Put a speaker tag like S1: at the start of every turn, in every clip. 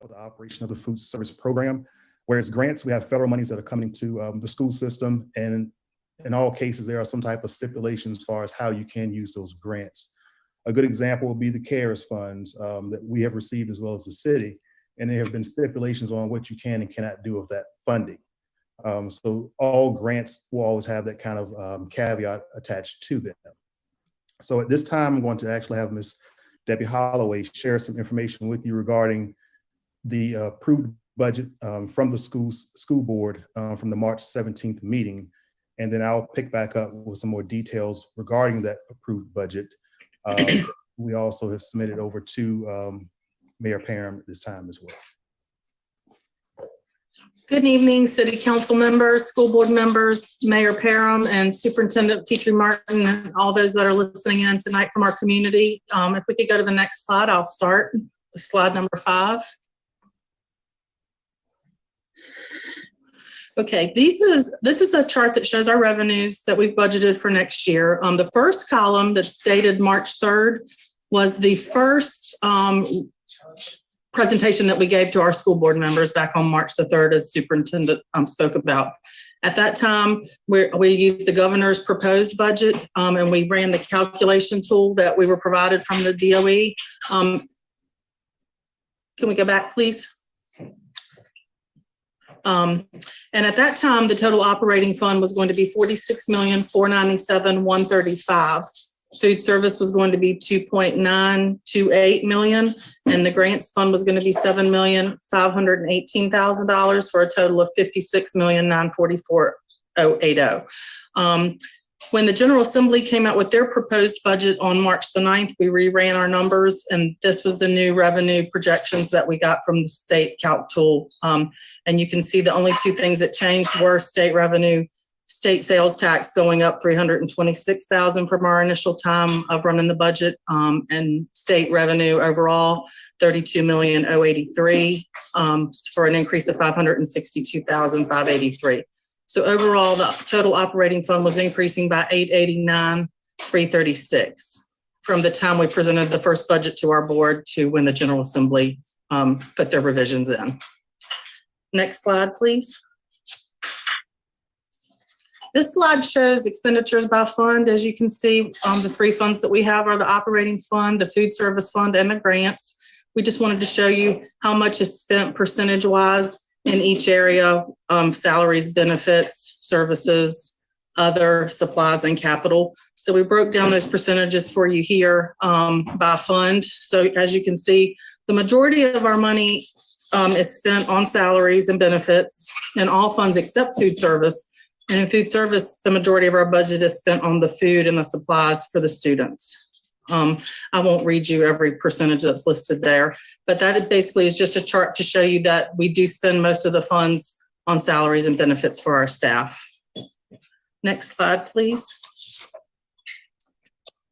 S1: for the operation of the food service program. Whereas grants, we have federal monies that are coming to the school system, and in all cases, there are some type of stipulations as far as how you can use those grants. A good example would be the CARES funds that we have received as well as the city, and there have been stipulations on what you can and cannot do with that funding. So all grants will always have that kind of caveat attached to them. So at this time, I'm going to actually have Ms. Debbie Holloway share some information with you regarding the approved budget from the school board from the March 17th meeting. And then I'll pick back up with some more details regarding that approved budget. We also have submitted over to Mayor Parham at this time as well.
S2: Good evening, City Council members, school board members, Mayor Parham, and Superintendent Petrie Martin, and all those that are listening in tonight from our community. If we could go to the next slide, I'll start with slide number 5. Okay, this is a chart that shows our revenues that we've budgeted for next year. The first column that's dated March 3rd was the first presentation that we gave to our school board members back on March the 3rd, as Superintendent spoke about. At that time, we used the governor's proposed budget, and we ran the calculation tool that we were provided from the DOE. Can we go back, please? And at that time, the total operating fund was going to be $46,497,135. Food service was going to be $2.928 million, and the grants fund was going to be $7,518,000 for a total of $56,944,080. When the General Assembly came out with their proposed budget on March the 9th, we reran our numbers, and this was the new revenue projections that we got from the state calc tool. And you can see the only two things that changed were state revenue, state sales tax going up $326,000 from our initial time of running the budget, and state revenue overall $32,083,000 for an increase of $562,583. So overall, the total operating fund was increasing by $889,336 from the time we presented the first budget to our board to when the General Assembly put their revisions in. Next slide, please. This slide shows expenditures by fund. As you can see, the 3 funds that we have are the operating fund, the food service fund, and the grants. We just wanted to show you how much is spent percentage-wise in each area, salaries, benefits, services, other supplies, and capital. So we broke down those percentages for you here by fund. So as you can see, the majority of our money is spent on salaries and benefits in all funds except food service. And in food service, the majority of our budget is spent on the food and the supplies for the students. I won't read you every percentage that's listed there, but that basically is just a chart to show you that we do spend most of the funds on salaries and benefits for our staff. Next slide, please.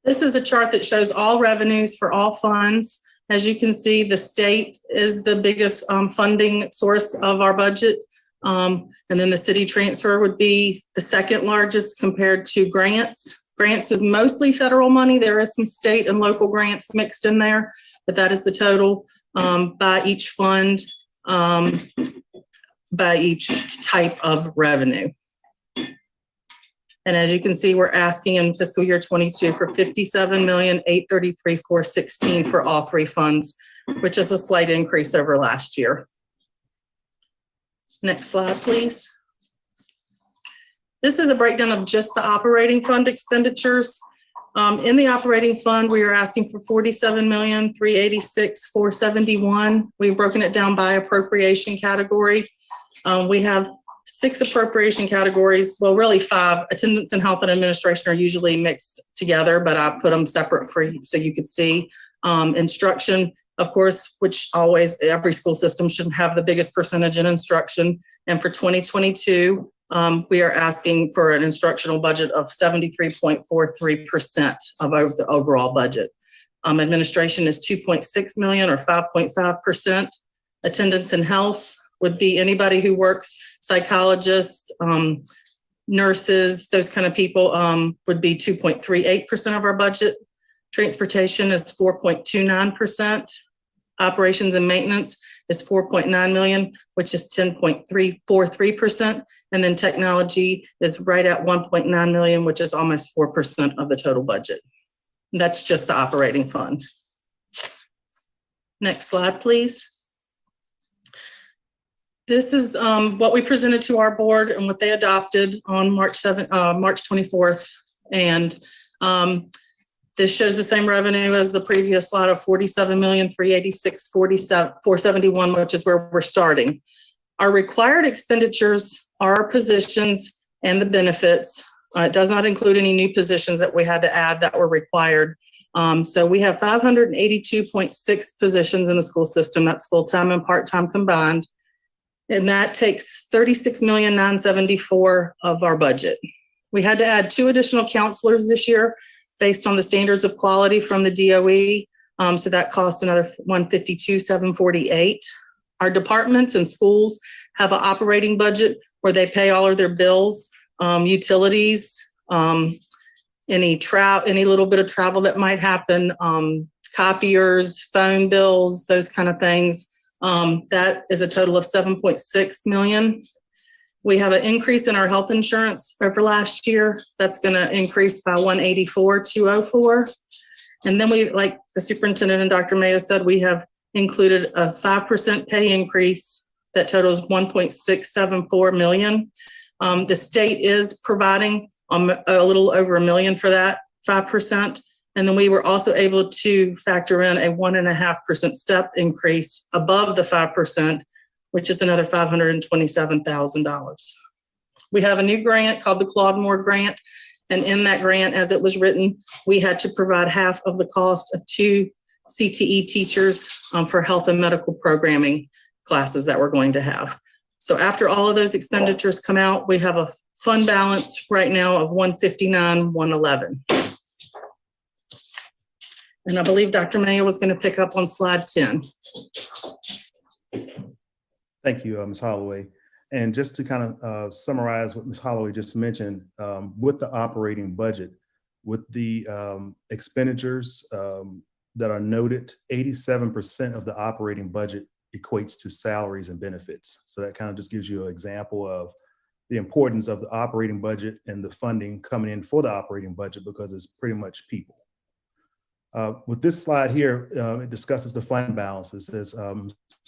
S2: This is a chart that shows all revenues for all funds. As you can see, the state is the biggest funding source of our budget. And then the city transfer would be the second largest compared to grants. Grants is mostly federal money. There is some state and local grants mixed in there, but that is the total by each fund, by each type of revenue. And as you can see, we're asking in fiscal year 22 for $57,833,416 for all 3 funds, which is a slight increase over last year. Next slide, please. This is a breakdown of just the operating fund expenditures. In the operating fund, we are asking for $47,386,471. We've broken it down by appropriation category. We have 6 appropriation categories. Well, really 5. Attendance and health and administration are usually mixed together, but I put them separate for you so you could see. Instruction, of course, which always every school system should have the biggest percentage in instruction. And for 2022, we are asking for an instructional budget of 73.43% of the overall budget. Administration is $2.6 million or 5.5%. Attendance and health would be anybody who works, psychologists, nurses, those kind of people would be 2.38% of our budget. Transportation is 4.29%. Operations and maintenance is 4.9 million, which is 10.343%. And then technology is right at 1.9 million, which is almost 4% of the total budget. And that's just the operating fund. Next slide, please. This is what we presented to our board and what they adopted on March 24th. And this shows the same revenue as the previous slide of 47,386,471, which is where we're starting. Our required expenditures are our positions and the benefits. It does not include any new positions that we had to add that were required. So we have 582.6 positions in the school system. That's full-time and part-time combined. And that takes 36,974,000 of our budget. We had to add 2 additional counselors this year based on the standards of quality from the DOE. So that cost another 152,748. Our departments and schools have an operating budget where they pay all of their bills, utilities, any little bit of travel that might happen, copiers, phone bills, those kind of things. That is a total of 7.6 million. We have an increase in our health insurance over last year. That's going to increase by 184,204. And then we, like the superintendent and Dr. Mayo said, we have included a 5% pay increase that totals 1.674 million. The state is providing a little over $1 million for that 5%. And then we were also able to factor in a 1.5% step increase above the 5%, which is another $527,000. We have a new grant called the Claude grant. And in that grant, as it was written, we had to provide half of the cost of 2 CTE teachers for health and medical programming classes that we're going to have. So after all of those expenditures come out, we have a fund balance right now of 159,111. And I believe Dr. Mayo was going to pick up on slide 10.
S1: Thank you, Ms. Holloway. And just to kind of summarize what Ms. Holloway just mentioned, with the operating budget, with the expenditures that are noted, 87% of the operating budget equates to salaries and benefits. So that kind of just gives you an example of the importance of the operating budget and the funding coming in for the operating budget, because it's pretty much people. With this slide here, it discusses the fund balances. As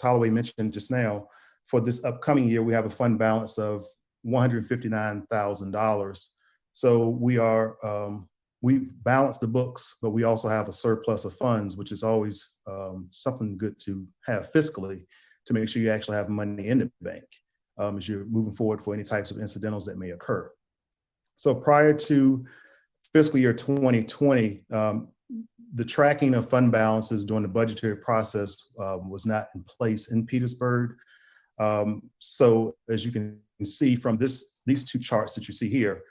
S1: Holloway mentioned just now, for this upcoming year, we have a fund balance of $159,000. So we've balanced the books, but we also have a surplus of funds, which is always something good to have fiscally to make sure you actually have money in the bank as you're moving forward for any types of incidentals that may occur. So prior to fiscal year 2020, the tracking of fund balances during the budgetary process was not in place in Petersburg. So as you can see from these 2 charts that you see here,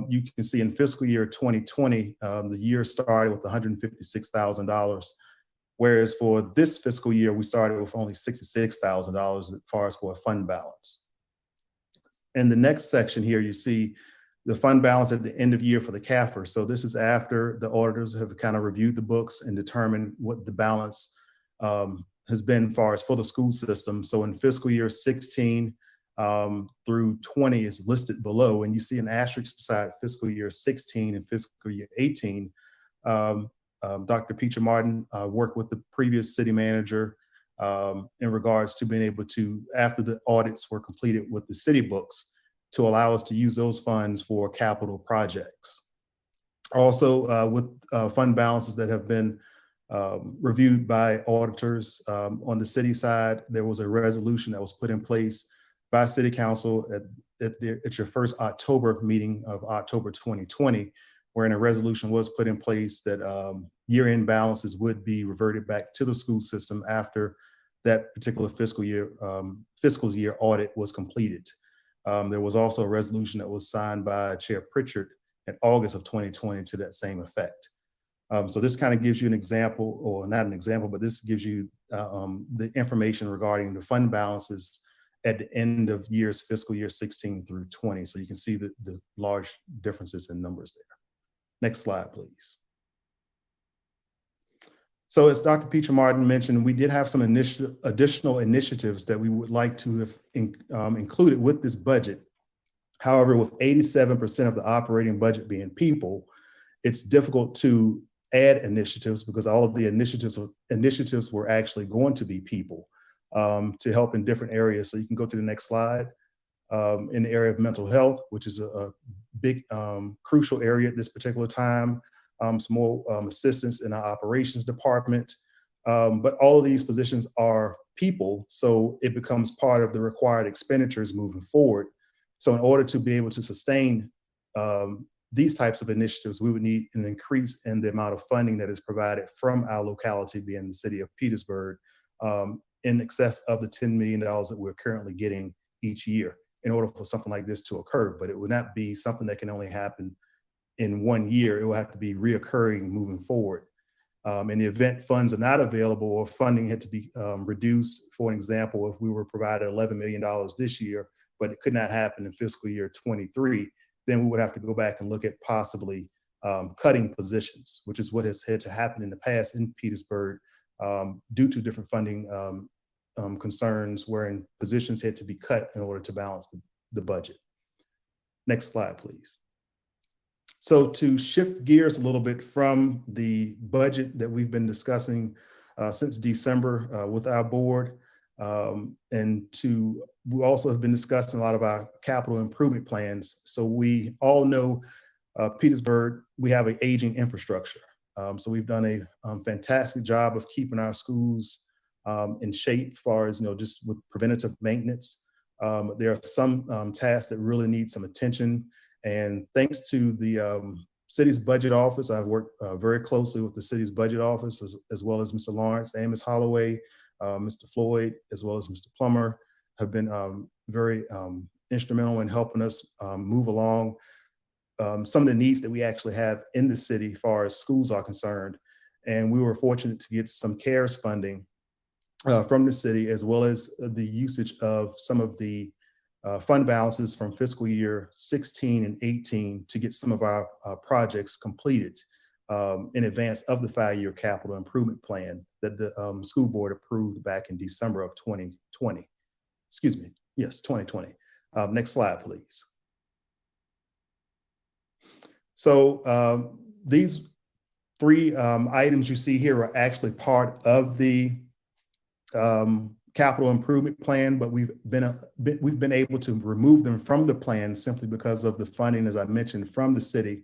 S1: you can see in fiscal year 2020, the year started with $156,000, whereas for this fiscal year, we started with only $66,000 as far as for a fund balance. In the next section here, you see the fund balance at the end of year for the CAFR. So this is after the auditors have kind of reviewed the books and determined what the balance has been as far as for the school system. So in fiscal year 16 through 20 is listed below, and you see an asterisk beside fiscal year 16 and fiscal year 18. Dr. Peacher Martin worked with the previous city manager in regards to being able to, after the audits were completed with the city books, to allow us to use those funds for capital projects. Also, with fund balances that have been reviewed by auditors on the city side, there was a resolution that was put in place by City Council at your first October meeting of October 2020, wherein a resolution was put in place that year-end balances would be reverted back to the school system after that particular fiscal year audit was completed. There was also a resolution that was signed by Chair Pritchard in August of 2020 to that same effect. So this kind of gives you an example, or not an example, but this gives you the information regarding the fund balances at the end of years, fiscal year 16 through 20. So you can see the large differences in numbers there. Next slide, please. So as Dr. Peter Martin mentioned, we did have some additional initiatives that we would like to have included with this budget. However, with 87% of the operating budget being people, it's difficult to add initiatives because all of the initiatives were actually going to be people to help in different areas. So you can go to the next slide. In the area of mental health, which is a big, crucial area at this particular time. Some more assistance in our operations department. But all of these positions are people, so it becomes part of the required expenditures moving forward. So in order to be able to sustain these types of initiatives, we would need an increase in the amount of funding that is provided from our locality, being the city of Petersburg, in excess of the $10 million that we're currently getting each year in order for something like this to occur. But it would not be something that can only happen in 1 year. It will have to be reoccurring moving forward. In the event funds are not available or funding had to be reduced, for an example, if we were provided $11 million this year, but it could not happen in fiscal year 23, then we would have to go back and look at possibly cutting positions, which is what has had to happen in the past in Petersburg due to different funding concerns wherein positions had to be cut in order to balance the budget. Next slide, please. So to shift gears a little bit from the budget that we've been discussing since December with our board, and we also have been discussing a lot of our capital improvement plans. So we all know Petersburg, we have an aging infrastructure. So we've done a fantastic job of keeping our schools in shape as far as, just with preventative maintenance. There are some tasks that really need some attention. And thanks to the city's budget office, I've worked very closely with the city's budget office, as well as Mr. Lawrence and Ms. Holloway, Mr. Floyd, as well as Mr. Plummer, have been very instrumental in helping us move along some of the needs that we actually have in the city as far as schools are concerned. And we were fortunate to get some CARES funding from the city, as well as the usage of some of the fund balances from fiscal year 16 and 18 to get some of our projects completed in advance of the 5-year capital improvement plan that the school board approved back in December of 2020. Excuse me, yes, 2020. Next slide, please. So these three items you see here are actually part of the capital improvement plan, but we've been able to remove them from the plan simply because of the funding, as I mentioned, from the city.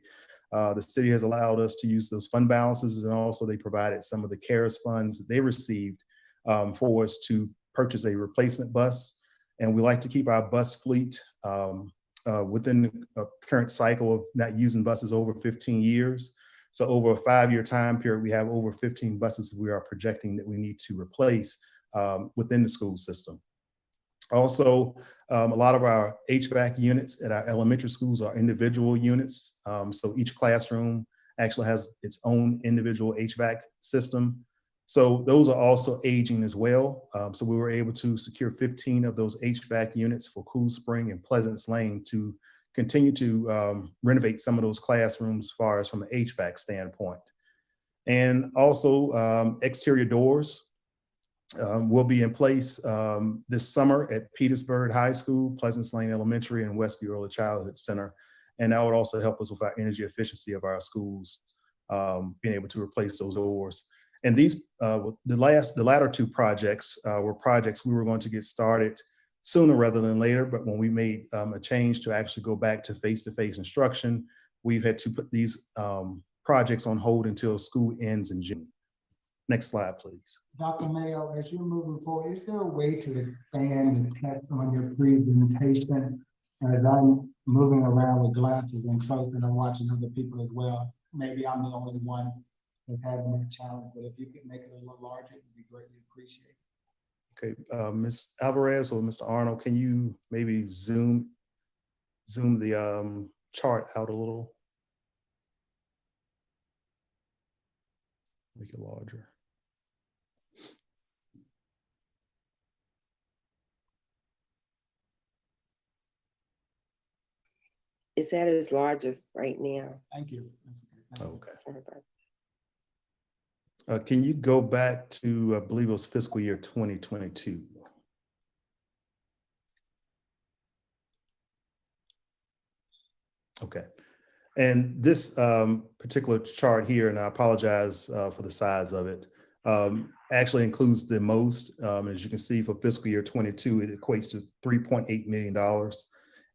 S1: The city has allowed us to use those fund balances, and also they provided some of the CARES funds that they received for us to purchase a replacement bus. And we like to keep our bus fleet within the current cycle of not using buses over 15 years. So over a 5-year time period, we have over 15 buses we are projecting that we need to replace within the school system. Also, a lot of our HVAC units at our elementary schools are individual units. So each classroom actually has its own individual HVAC system. So those are also aging as well. So we were able to secure 15 of those HVAC units for Cool Spring and Pleasants Lane to continue to renovate some of those classrooms as far as from an HVAC standpoint. And also exterior doors will be in place this summer at Petersburg High School, Pleasants Lane Elementary, and Westview Early Childhood Center. And that would also help us with our energy efficiency of our schools, being able to replace those doors. And these, the latter two projects were projects we were going to get started sooner rather than later. But when we made a change to actually go back to face-to-face instruction, we've had to put these projects on hold until school ends in June. Next slide, please.
S3: Dr. Mayo, as you're moving forward, is there a way to expand the text on your presentation? As I'm moving around with glasses and close, and I'm watching other people as well, maybe I'm the only one that's having that challenge, but if you could make it a little larger, it would be greatly appreciated.
S1: Okay, Ms. Alvarez or Mr. Arnold, can you maybe zoom the chart out a little? Make it larger.
S4: It's at its largest right now.
S3: Thank you.
S1: Okay.
S4: Sorry about
S1: Can you go back to, I believe it was fiscal year 2022? Okay. And this particular chart here, and I apologize for the size of it, actually includes the most. As you can see, for fiscal year 22, it equates to $3.8 million.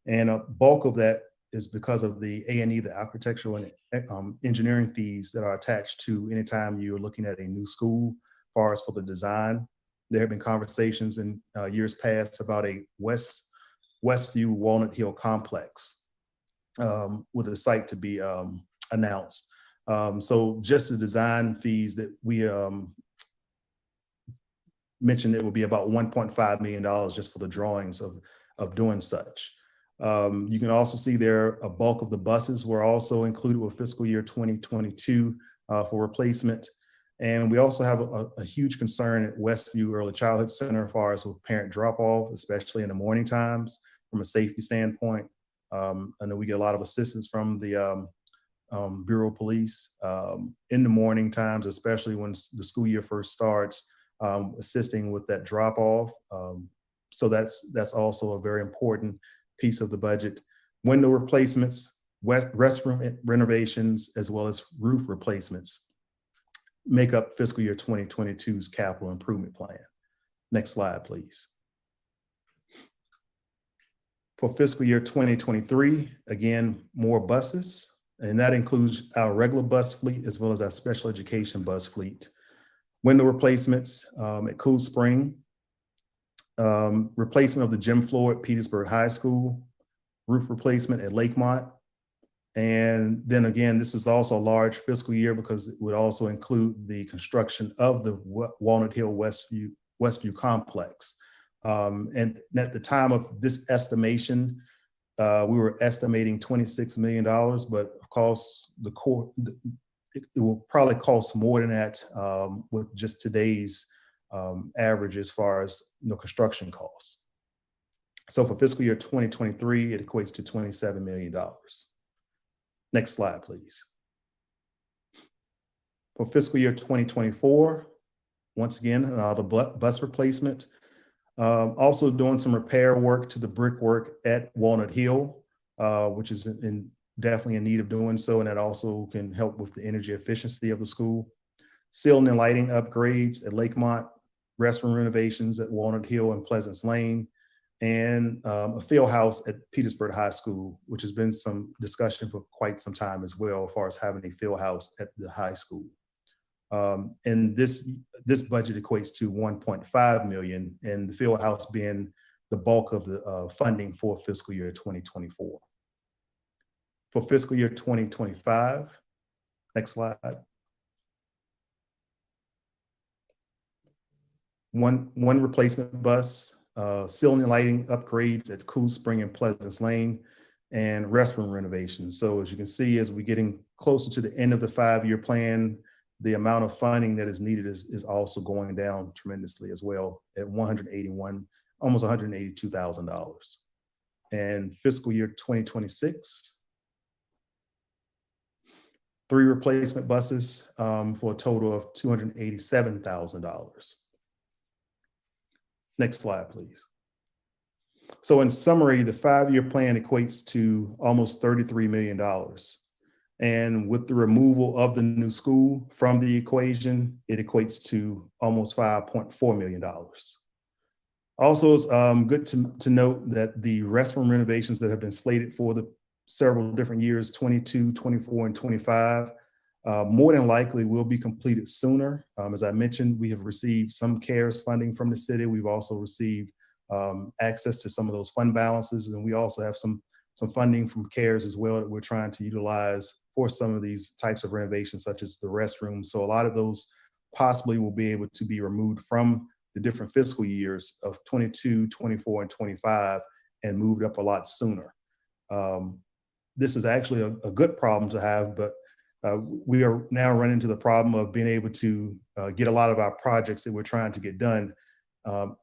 S1: And a bulk of that is because of the A&E, the architectural and engineering fees that are attached to anytime you're looking at a new school. As far as for the design, there have been conversations in years past about a Westview Walnut Hill complex with a site to be announced. So just the design fees that we mentioned, it will be about $1.5 million just for the drawings of doing such. You can also see there a bulk of the buses were also included with fiscal year 2022 for replacement. And we also have a huge concern at Westview Early Childhood Center as far as with parent drop-off, especially in the morning times from a safety standpoint. I know we get a lot of assistance from the Bureau of Police in the morning times, especially when the school year first starts, assisting with that drop-off. So that's also a very important piece of the budget. Window replacements, restroom renovations, as well as roof replacements make up fiscal year 2022's capital improvement plan. Next slide, please. For fiscal year 2023, again, more buses, and that includes our regular bus fleet as well as our special education bus fleet. Window replacements at Cool Spring, replacement of the gym floor at Petersburg High School, roof replacement at Lakemont. And then again, this is also a large fiscal year because it would also include the construction of the Walnut Hill Westview complex. And at the time of this estimation, we were estimating $26 million, but of course, it will probably cost more than that with just today's average as far as construction costs. So for fiscal year 2023, it equates to $27 million. Next slide, please. For fiscal year 2024, once again, the bus replacement. Also doing some repair work to the brickwork at Walnut Hill, which is definitely in need of doing so, and that also can help with the energy efficiency of the school. Ceiling and lighting upgrades at Lakemont, restroom renovations at Walnut Hill and Pleasance Lane, and a field house at Petersburg High School, which has been some discussion for quite some time as well, as far as having a field house at the high school. And this budget equates to $1.5 million, and the field house being the bulk of the funding for fiscal year 2024. For fiscal year 2025, next slide. One replacement bus, ceiling and lighting upgrades at Cool Spring and Pleasance Lane, and restroom renovations. So as you can see, as we're getting closer to the end of the 5-year plan, the amount of funding that is needed is also going down tremendously as well at almost $182,000. And fiscal year 2026, 3 replacement buses for a total of $287,000. Next slide, please. So in summary, the 5-year plan equates to almost $33 million. And with the removal of the new school from the equation, it equates to almost $5.4 million. Also, it's good to note that the restroom renovations that have been slated for the several different years, 22, 24, and 25, more than likely will be completed sooner. As I mentioned, we have received some CARES funding from the city. We've also received access to some of those fund balances, and we also have some funding from CARES as well that we're trying to utilize for some of these types of renovations, such as the restroom. So a lot of those possibly will be able to be removed from the different fiscal years of 22, 24, and 25 and moved up a lot sooner. This is actually a good problem to have, but we are now running into the problem of being able to get a lot of our projects that we're trying to get done in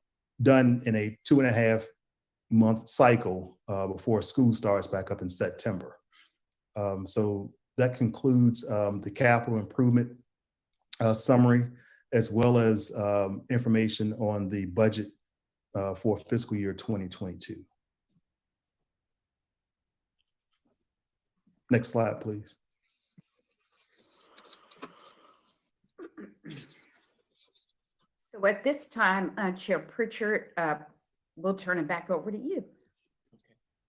S1: a 2.5-month cycle before school starts back up in September. So that concludes the capital improvement summary, as well as information on the budget for fiscal year 2022. Next slide, please.
S4: So at this time, Chair Pritchard, we'll turn it back over to you.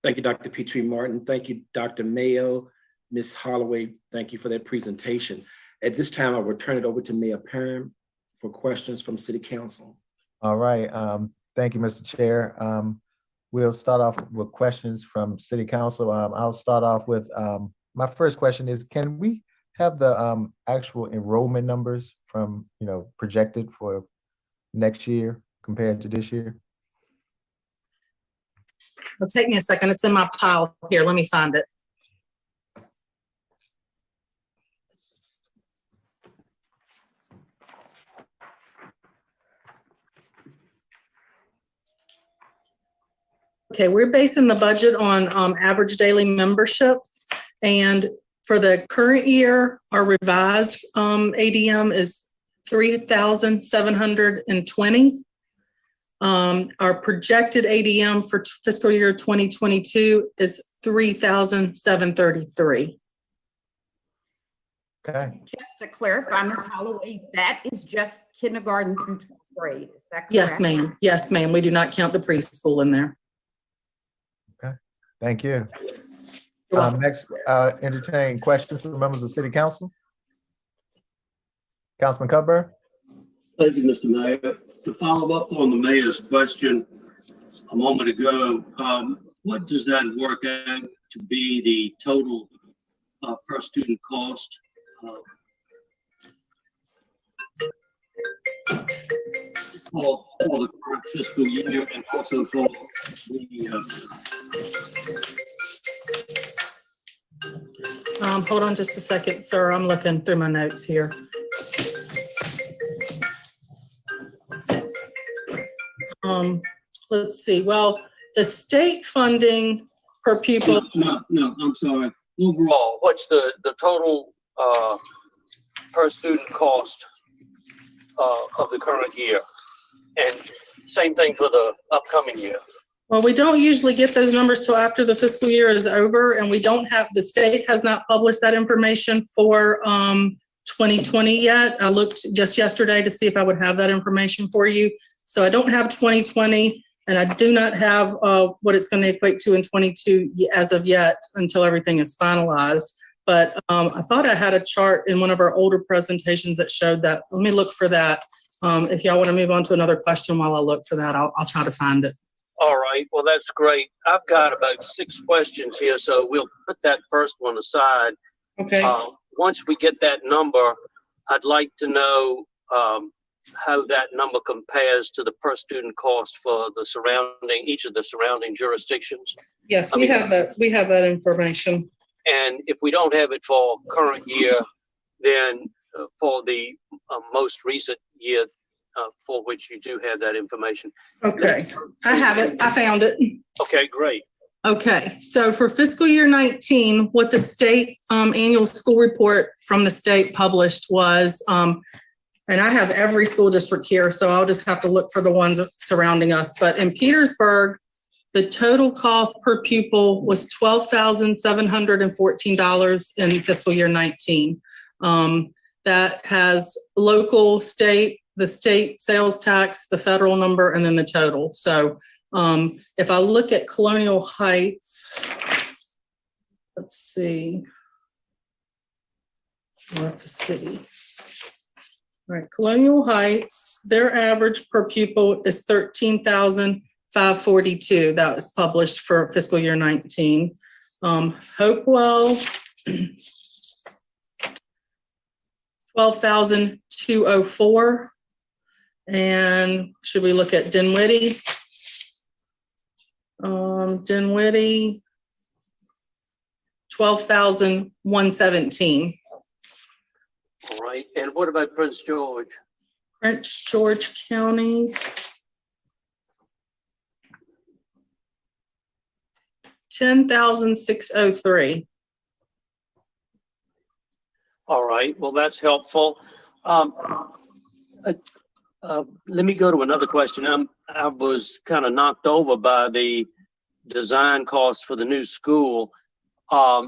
S5: Thank you, Dr. Petrie Martin. Thank you, Dr. Mayo, Ms. Holloway. Thank you for that presentation. At this time, I will turn it over to Mayor Perham for questions from City Council.
S6: All right. Thank you, Mr. Chair. We'll start off with questions from City Council. I'll start off with my first question is, can we have the actual enrollment numbers from, projected for next year compared to this year?
S2: It'll take me a second. It's in my pile here. Let me find it. Okay, we're basing the budget on average daily membership. And for the current year, our revised ADM is 3,720. Our projected ADM for fiscal year 2022 is 3,733.
S6: Okay.
S4: Just to clarify, Ms. Holloway, that is just kindergarten through 12th grade. Is that correct?
S2: Yes, ma'am. Yes, ma'am. We do not count the preschool in there.
S6: Okay. Thank you.
S2: You're welcome.
S6: Next, entertain questions from members of City Council. Councilman Cutler.
S7: Thank you, Mr. Mayor. To follow up on the mayor's question a moment ago, what does that work out to be the total per student cost? For the current fiscal year and also for the
S2: Hold on just a second, sir. I'm looking through my notes here. Let's see. Well, the state funding per pupil.
S7: no, I'm sorry. Overall, what's the total per student cost of the current year? And same thing for the upcoming year.
S2: Well, we don't usually get those numbers till after the fiscal year is over, and we don't have, the state has not published that information for 2020 yet. I looked just yesterday to see if I would have that information for you. So I don't have 2020, and I do not have what it's going to equate to in 22 as of yet until everything is finalized. But I thought I had a chart in one of our older presentations that showed that. Let me look for that. If y'all want to move on to another question while I look for that, I'll try to find it.
S7: All right, well, that's great. I've got about 6 questions here, so we'll put that first one aside.
S2: Okay.
S7: Once we get that number, I'd like to know how that number compares to the per student cost for the surrounding, each of the surrounding jurisdictions.
S2: Yes, we have that. We have that information.
S7: And if we don't have it for current year, then for the most recent year for which you do have that information.
S2: Okay, I have it. I found it.
S7: Okay, great.
S2: Okay, so for fiscal year 19, what the state annual school report from the state published was, and I have every school district here, so I'll just have to look for the ones surrounding us. But in Petersburg, the total cost per pupil was $12,714 in fiscal year 19. That has local, state, the state sales tax, the federal number, and then the total. So if I look at Colonial Heights, let's see. Well, that's a city. All right, Colonial Heights, their average per pupil is $13,542. That was published for fiscal year 19. Hopewell, $12,204. And should we look at Dinwiddie? Dinwiddie, $12,117.
S7: All right, and what about Prince George?
S2: Prince George County, $10,603.
S7: All right, well, that's helpful. Let me go to another question. I was kind of knocked over by the design cost for the new school. I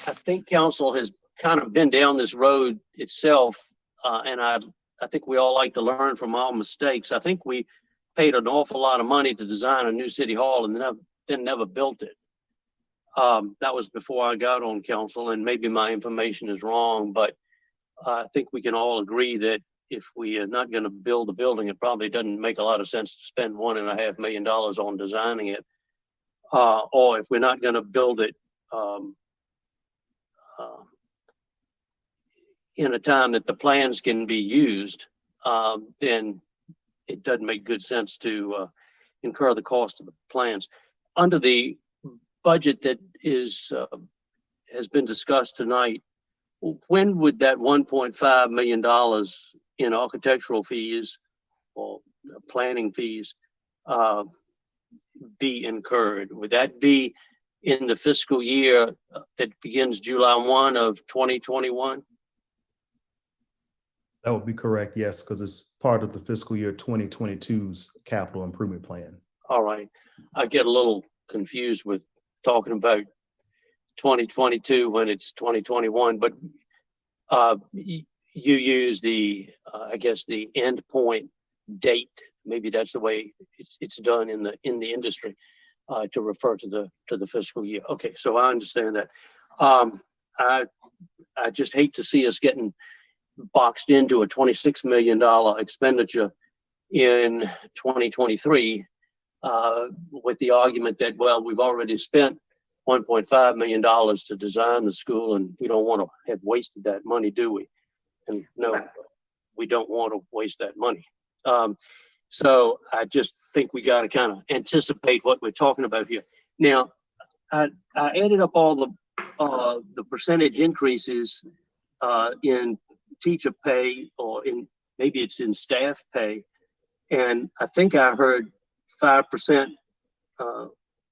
S7: think council has kind of been down this road itself, and I think we all like to learn from our mistakes. I think we paid an awful lot of money to design a new city hall and then never built it. That was before I got on council, and maybe my information is wrong, but I think we can all agree that if we are not going to build the building, it probably doesn't make a lot of sense to spend $1.5 million on designing it. Or if we're not going to build it in a time that the plans can be used, then it doesn't make good sense to incur the cost of the plans. Under the budget that has been discussed tonight, when would that $1.5 million in architectural fees or planning fees be incurred? Would that be in the fiscal year that begins July 1 of 2021?
S1: That would be correct, yes, because it's part of the fiscal year 2022's capital improvement plan.
S7: All right. I get a little confused with talking about 2022 when it's 2021, but you use the, I guess, the end point date. Maybe that's the way it's done in the industry to refer to the fiscal year. Okay, so I understand that. I just hate to see us getting boxed into a $26 million expenditure in 2023 with the argument that, well, we've already spent $1.5 million to design the school and we don't want to have wasted that money, do we? And no, we don't want to waste that money. So I just think we got to kind of anticipate what we're talking about here. Now, I added up all the percentage increases in teacher pay, or maybe it's in staff pay, and I think I heard 5%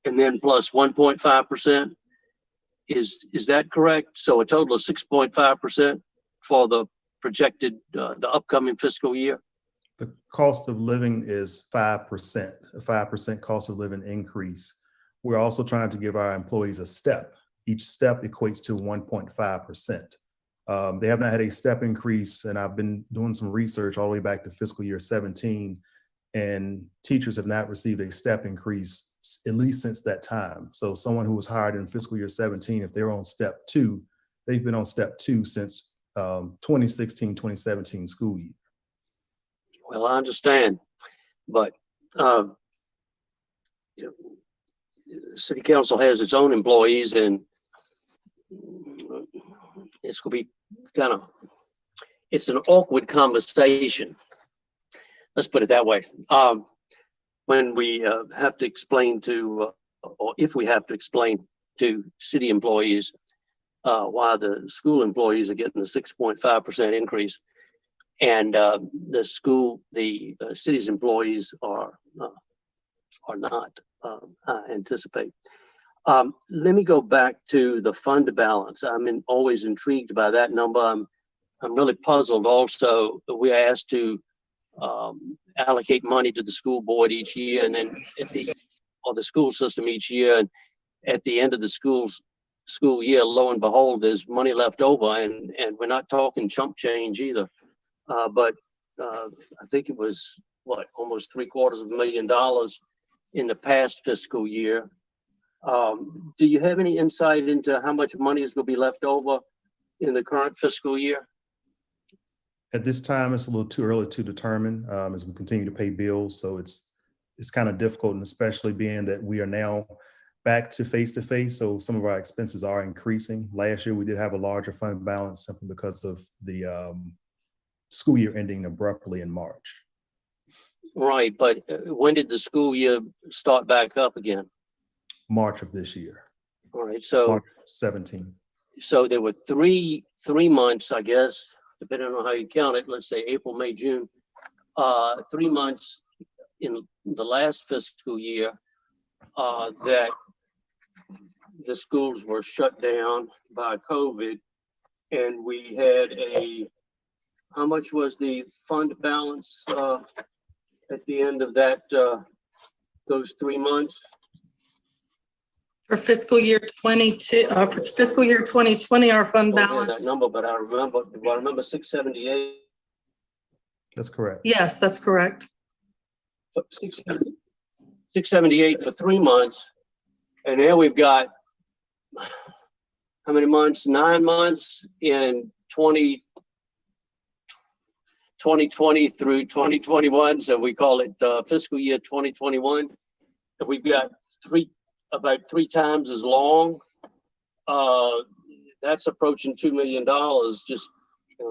S7: and then plus 1.5%. Is that correct? So a total of 6.5% for the projected the upcoming fiscal year.
S1: The cost of living is 5%, a 5% cost of living increase. We're also trying to give our employees a step. Each step equates to 1.5%. They have not had a step increase, and I've been doing some research all the way back to fiscal year 17, and teachers have not received a step increase at least since that time. So someone who was hired in fiscal year 17, if they're on step 2, they've been on step 2 since 2016, 2017 school year.
S7: Well, I understand, but city council has its own employees, and it's going to be it's an awkward conversation. Let's put it that way. When we have to explain to, or if we have to explain to city employees why the school employees are getting the 6.5% increase, and the city's employees are not, I anticipate. Let me go back to the fund balance. I'm always intrigued by that number. I'm really puzzled also. We're asked to allocate money to the school board each year, and then or the school system each year. And at the end of the school year, lo and behold, there's money left over, and we're not talking chump change either. But I think it was almost $750,000 in the past fiscal year. Do you have any insight into how much money is going to be left over in the current fiscal year?
S1: At this time, it's a little too early to determine as we continue to pay bills. So it's kind of difficult, and especially being that we are now back to face-to-face. So some of our expenses are increasing. Last year, we did have a larger fund balance simply because of the school year ending abruptly in March.
S7: Right, but when did the school year start back up again?
S1: March of this year.
S7: All right, so
S1: March 17.
S7: So there were three months, I guess, depending on how you count it. Let's say April, May, June. 3 months in the last fiscal year that the schools were shut down by COVID, and we had how much was the fund balance at the end of that, those 3 months?
S2: For fiscal year 22, for fiscal year 2020, our fund
S7: I don't have
S2: balance.
S7: that number, but I remember 678.
S1: That's correct.
S2: Yes, that's correct.
S7: 678 for 3 months. And now we've got, how many months? 9 months in 2020 through 2021. So we call it fiscal year 2021. And we've got about three times as long. That's approaching $2 million. Just,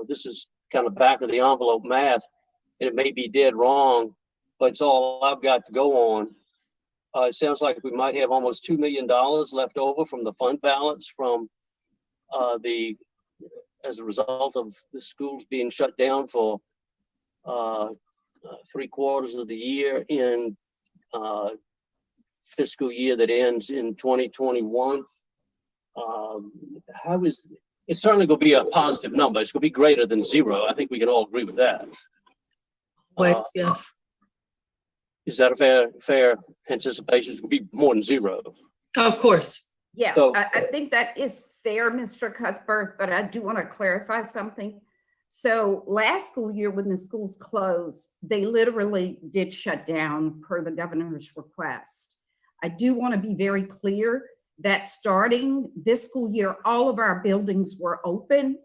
S7: this is kind of back of the envelope math, and it may be dead wrong, but it's all I've got to go on. It sounds like we might have almost $2 million left over from the fund balance from as a result of the schools being shut down for 3/4 of the year in fiscal year that ends in 2021. It's certainly going to be a positive number. It's going to be greater than zero. I think we can all agree with that.
S2: Wait, yes.
S7: Is that a fair anticipation? It's going to be more than zero.
S2: Of course.
S4: Yeah,
S7: So-
S4: I think that is fair, Mr. Cuthbert, but I do want to clarify something. So last school year, when the schools closed, they literally did shut down per the governor's request. I do want to be very clear that starting this school year, all of our buildings were open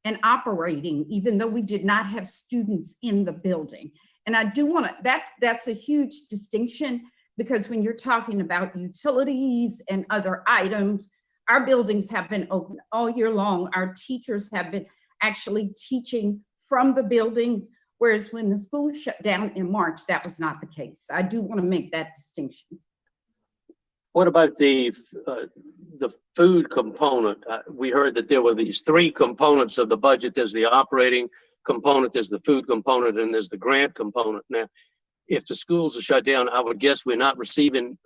S4: and operating, even though we did not have students in the building. And I do want to, that's a huge distinction, because when you're talking about utilities and other items, our buildings have been open all year long. Our teachers have been actually teaching from the buildings, whereas when the school shut down in March, that was not the case. I do want to make that distinction.
S7: What about the food component? We heard that there were these three components of the budget. There's the operating component, there's the food component, and there's the grant component. Now, if the schools are shut down, I would guess we're not spending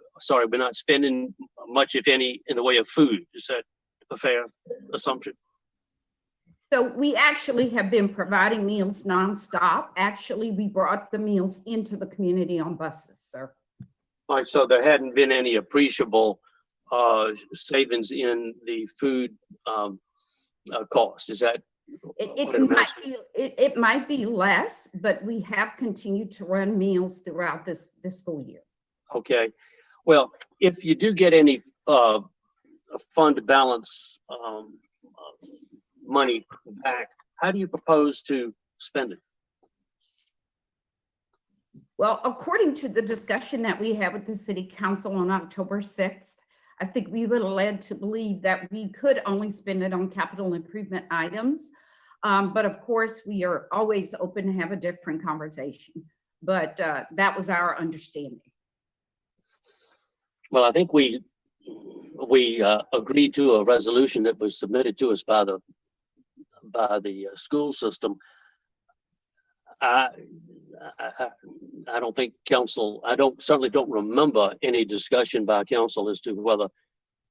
S7: much, if any, in the way of food. Is that a fair assumption?
S4: So we actually have been providing meals nonstop. Actually, we brought the meals into the community on buses, sir.
S7: All right, so there hadn't been any appreciable savings in the food cost. Is that
S4: It might be less, but we have continued to run meals throughout this school year.
S7: okay? Well, if you do get any fund balance money back, how do you propose to spend it?
S4: Well, according to the discussion that we had with the city council on October 6th, I think we were led to believe that we could only spend it on capital improvement items. But of course, we are always open to have a different conversation. But that was our understanding.
S7: Well, I think we agreed to a resolution that was submitted to us by the school system. I don't think council, certainly don't remember any discussion by council as to whether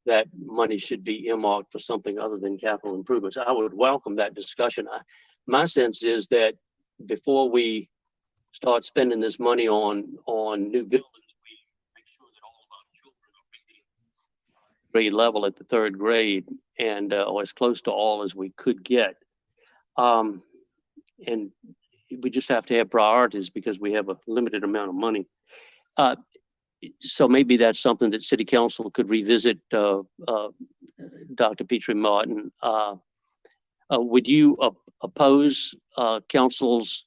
S7: that money should be earmarked for something other than capital improvements. I would welcome that discussion. My sense is that before we start spending this money on new buildings, we make sure that all of our children are reading grade level at the 3rd grade and or as close to all as we could get. And we just have to have priorities because we have a limited amount of money. So maybe that's something that City Council could revisit, Dr. Petrie Martin. Would you oppose Council's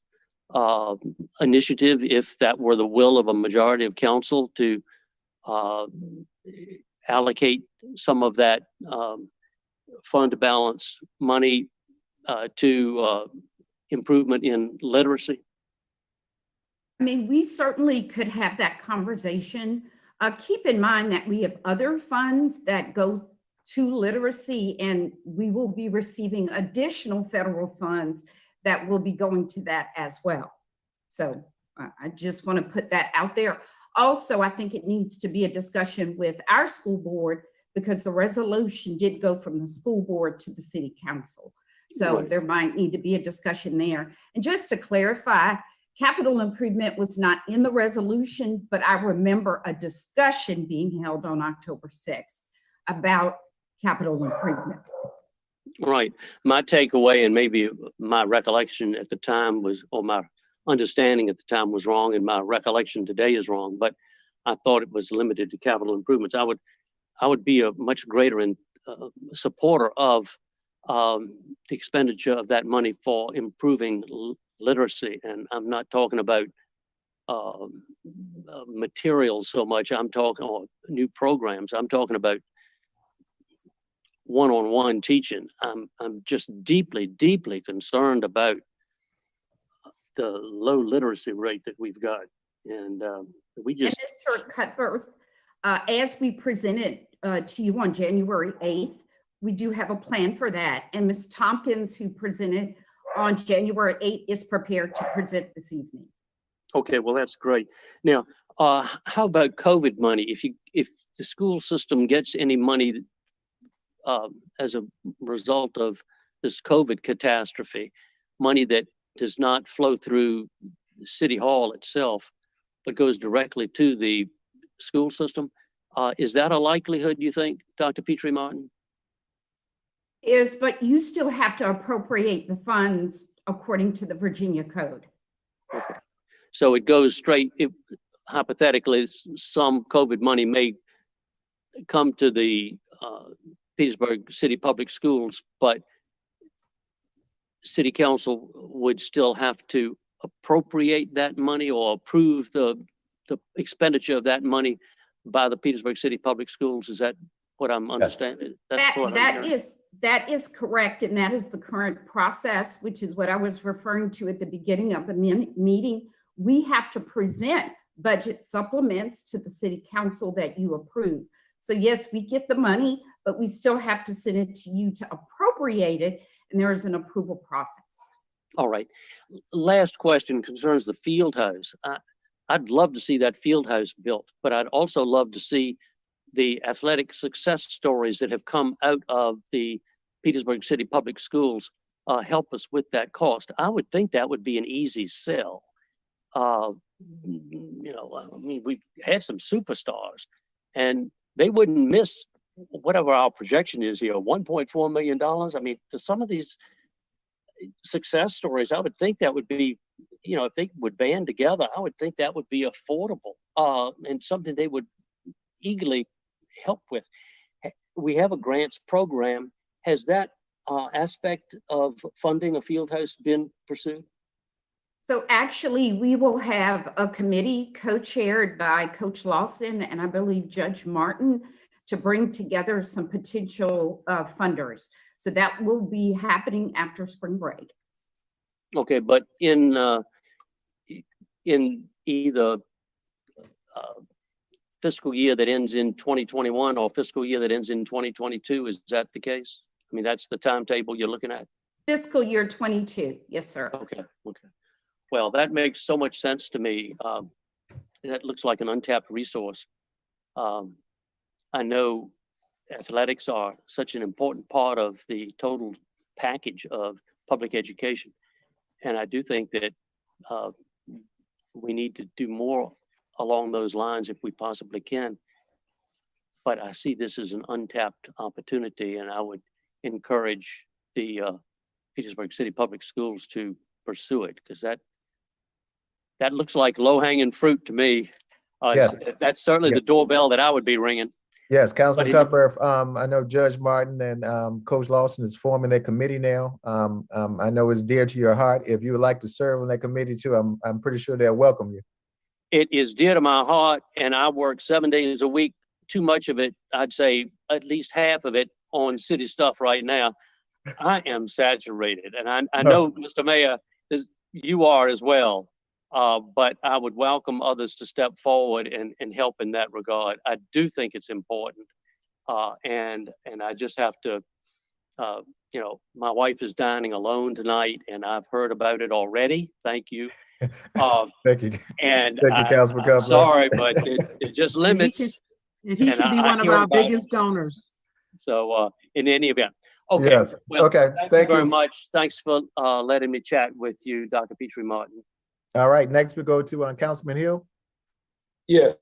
S7: initiative if that were the will of a majority of Council to allocate some of that fund balance money to improvement in literacy?
S4: I mean, we certainly could have that conversation. Keep in mind that we have other funds that go to literacy, and we will be receiving additional federal funds that will be going to that as well. So I just want to put that out there. Also, I think it needs to be a discussion with our school board because the resolution did go from the school board to the city council. So
S5: Right.
S4: there might need to be a discussion there. And just to clarify, capital improvement was not in the resolution, but I remember a discussion being held on October 6th about capital improvement.
S7: Right. My takeaway, and maybe my recollection at the time was, or my understanding at the time was wrong, and my recollection today is wrong, but I thought it was limited to capital improvements. I would be a much greater supporter of the expenditure of that money for improving literacy. And I'm not talking about materials so much. I'm talking new programs. I'm talking about one-on-one teaching. I'm just deeply, deeply concerned about the low literacy rate that we've got. And we just—
S4: And Mr. Cuthbert, as we presented to you on January 8th, we do have a plan for that. And Ms. Tompkins, who presented on January 8th, is prepared to present this evening.
S7: Okay, well, that's great. Now, how about COVID money? If the school system gets any money as a result of this COVID catastrophe, money that does not flow through City Hall itself, but goes directly to the school system, is that a likelihood, you think, Dr. Petrie Martin?
S4: But you still have to appropriate the funds according to the Virginia Code.
S7: Okay. So it goes straight, hypothetically, some COVID money may come to the Petersburg City Public Schools, but City Council would still have to appropriate that money or approve the expenditure of that money by the Petersburg City Public Schools. Is that what I'm understanding?
S4: That is correct, and that is the current process, which is what I was referring to at the beginning of the meeting. We have to present budget supplements to the City Council that you approve. So yes, we get the money, but we still have to send it to you to appropriate it, and there is an approval process.
S7: All right. Last question concerns the field house. I'd love to see that field house built, but I'd also love to see the athletic success stories that have come out of the Petersburg City Public Schools help us with that cost. I would think that would be an easy sell. I mean, we've had some superstars, and they wouldn't miss whatever our projection is here, $1.4 million. I mean, to some of these success stories, I would think that would be, if they would band together, I would think that would be affordable and something they would eagerly help with. We have a grants program. Has that aspect of funding a field house been pursued?
S4: So actually, we will have a committee co-chaired by Coach Lawson and I believe Judge Martin to bring together some potential funders. So that will be happening after spring break.
S7: Okay, but in either fiscal year that ends in 2021 or fiscal year that ends in 2022, is that the case? I mean, that's the timetable you're looking at?
S4: Fiscal year 22, yes, sir.
S7: Okay. Well, that makes so much sense to me. That looks like an untapped resource. I know athletics are such an important part of the total package of public education. And I do think that we need to do more along those lines if we possibly can. But I see this as an untapped opportunity, and I would encourage the Petersburg City Public Schools to pursue it, because that looks like low-hanging fruit to me.
S6: Yes.
S7: That's certainly the doorbell that I would be ringing.
S6: Yes, Councilman Cuthbert, I know Judge Martin and Coach Lawson is forming their committee now. I know it's dear to your heart. If you would like to serve on that committee too, I'm pretty sure they'll welcome you.
S7: It is dear to my heart, and I work 7 days a week. Too much of it, I'd say at least half of it, on city stuff right now. I am saturated, and I know, Mr. Mayor, you are as well. But I would welcome others to step forward and help in that regard. I do think it's important. And I just have to, my wife is dining alone tonight, and I've heard about it already. Thank you.
S6: Thank you.
S7: And
S6: Thank you, Councilman Cuthbert.
S7: Sorry, but it just limits.
S8: And he can be one of our biggest donors.
S7: So in any event, Okay.
S6: Yes.
S7: Well,
S6: Okay.
S7: thank you
S6: Thank
S7: very
S6: you.
S7: much. Thanks for letting me chat with you, Dr. Petrie Martin.
S6: All right. Next we go to Councilman Hill.
S8: Yes,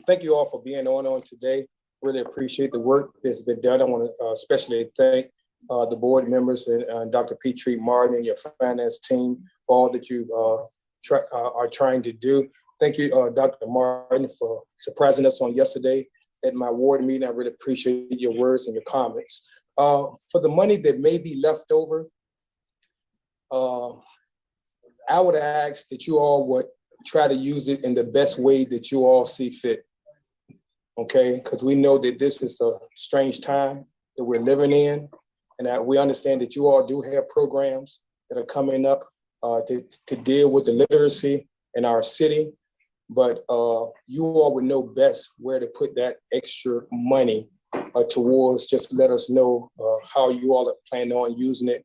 S8: thank you all for being on today. Really appreciate the work that's been done. I want to especially thank the board members and Dr. Petrie Martin and your finance team for all that you are trying to do. Thank you, Dr. Martin, for surprising us on yesterday at my ward meeting. I really appreciate your words and your comments. For the money that may be left over, I would ask that you all would try to use it in the best way that you all see fit. Okay, because we know that this is a strange time that we're living in, and that we understand that you all do have programs that are coming up to deal with the literacy in our city, but you all would know best where to put that extra money towards. Just let us know how you all are planning on using it,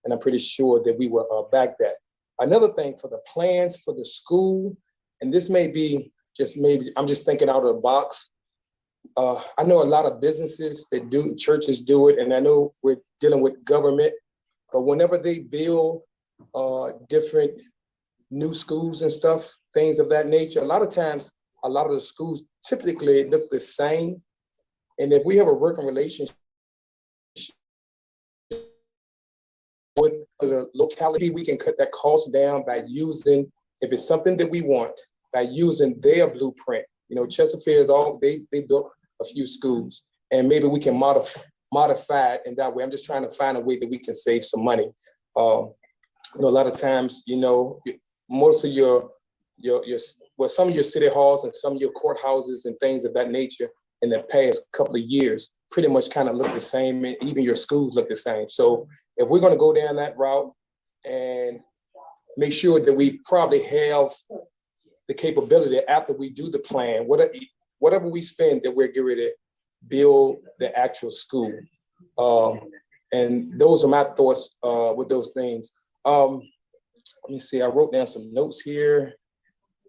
S8: and I'm pretty sure that we will back that. Another thing for the plans for the school, and this may be just maybe, I'm just thinking out of the box. I know a lot of businesses that do, churches do it, and I know we're dealing with government, but whenever they build different new schools and stuff, things of that nature, a lot of times, a lot of the schools typically look the same. And if we have a working relationship with the locality, we can cut that cost down by using, if it's something that we want, by using their blueprint. You know, Chesterfield's they built a few schools, and maybe we can modify it in that way. I'm just trying to find a way that we can save some money. You know, a lot of times, you know, most of some of your city halls and some of your courthouses and things of that nature in the past couple of years pretty much kind of look the same, and even your schools look the same. So if we're going to go down that route and make sure that we probably have the capability after we do the plan, whatever we spend, that we're getting ready to build the actual school. And those are my thoughts with those things. Let me see, I wrote down some notes here.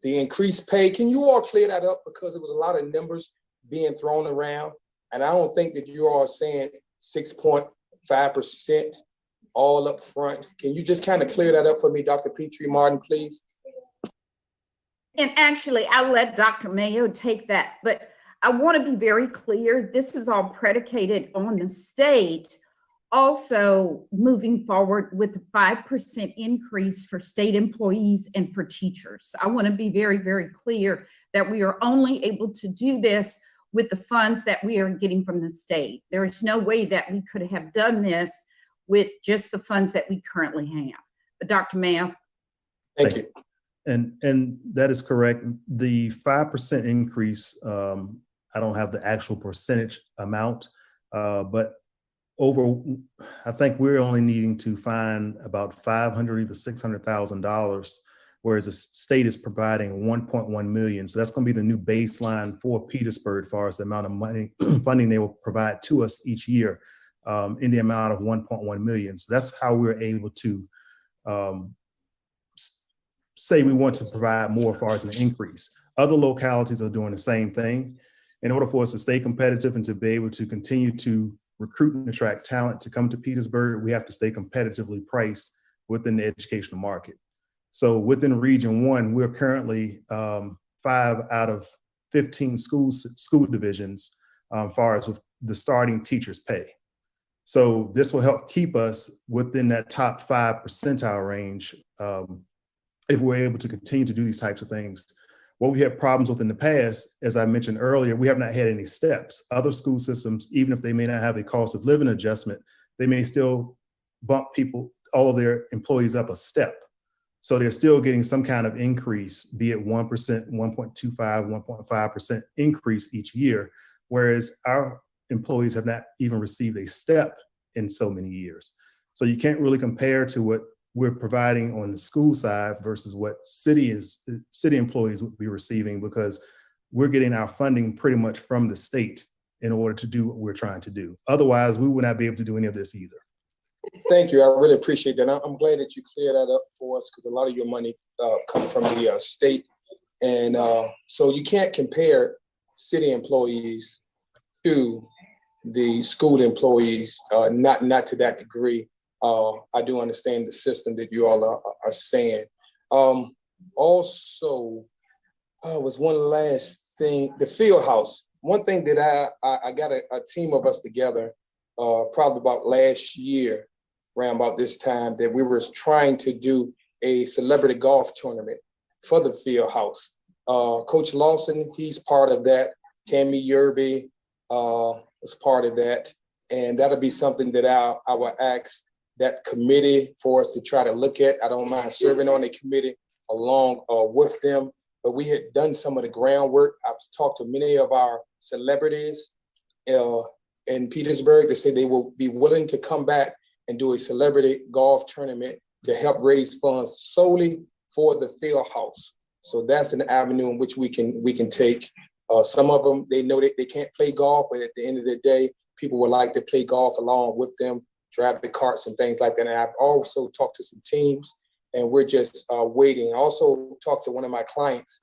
S8: The increased pay, can you all clear that up? Because there was a lot of numbers being thrown around, and I don't think that you all are saying 6.5% all up front. Can you just kind of clear that up for me, Dr. Petrie Martin, please?
S4: And actually, I'll let Dr. Mayo take that, but I want to be very clear. This is all predicated on the state also moving forward with the 5% increase for state employees and for teachers. I want to be very, very clear that we are only able to do this with the funds that we are getting from the state. There is no way that we could have done this with just the funds that we currently have. But Dr. Mayo.
S8: Thank you.
S1: And that is correct. The 5% increase, I don't have the actual percentage amount, but I think we're only needing to find about $500,000 to $600,000, whereas the state is providing 1.1 million. So that's going to be the new baseline for Petersburg as far as the amount of money funding they will provide to us each year in the amount of 1.1 million. So that's how we're able to say we want to provide more as far as an increase. Other localities are doing the same thing. In order for us to stay competitive and to be able to continue to recruit and attract talent to come to Petersburg, we have to stay competitively priced within the educational market. So within Region 1, we're currently 5 out of 15 school divisions as far as the starting teachers' pay. So this will help keep us within that top 5 percentile range if we're able to continue to do these types of things. What we had problems with in the past, as I mentioned earlier, we have not had any steps. Other school systems, even if they may not have a cost of living adjustment, they may still bump all of their employees up a step. So they're still getting some kind of increase, be it 1%, 1.25, 1.5% increase each year, whereas our employees have not even received a step in so many years. So you can't really compare to what we're providing on the school side versus what city employees would be receiving, because we're getting our funding pretty much from the state in order to do what we're trying to do. Otherwise, we would not be able to do any of this either.
S8: Thank you. I really appreciate that. I'm glad that you cleared that up for us, because a lot of your money comes from the state. And so you can't compare city employees to the school employees, not to that degree. I do understand the system that you all are saying. Also, was one last thing, the field house. One thing that I got a team of us together, probably about last year, around about this time, that we were trying to do a celebrity golf tournament for the field house. Coach Lawson, he's part of that. Tammy Yerby was part of that. And that'll be something that I will ask that committee for us to try to look at. I don't mind serving on the committee along with them, but we had done some of the groundwork. I've talked to many of our celebrities in Petersburg. They say they will be willing to come back and do a celebrity golf tournament to help raise funds solely for the field house. So that's an avenue in which we can take. Some of them, they know that they can't play golf, but at the end of the day, people would like to play golf along with them, drive the carts and things like that. And I've also talked to some teams, and we're just waiting. I also talked to one of my clients.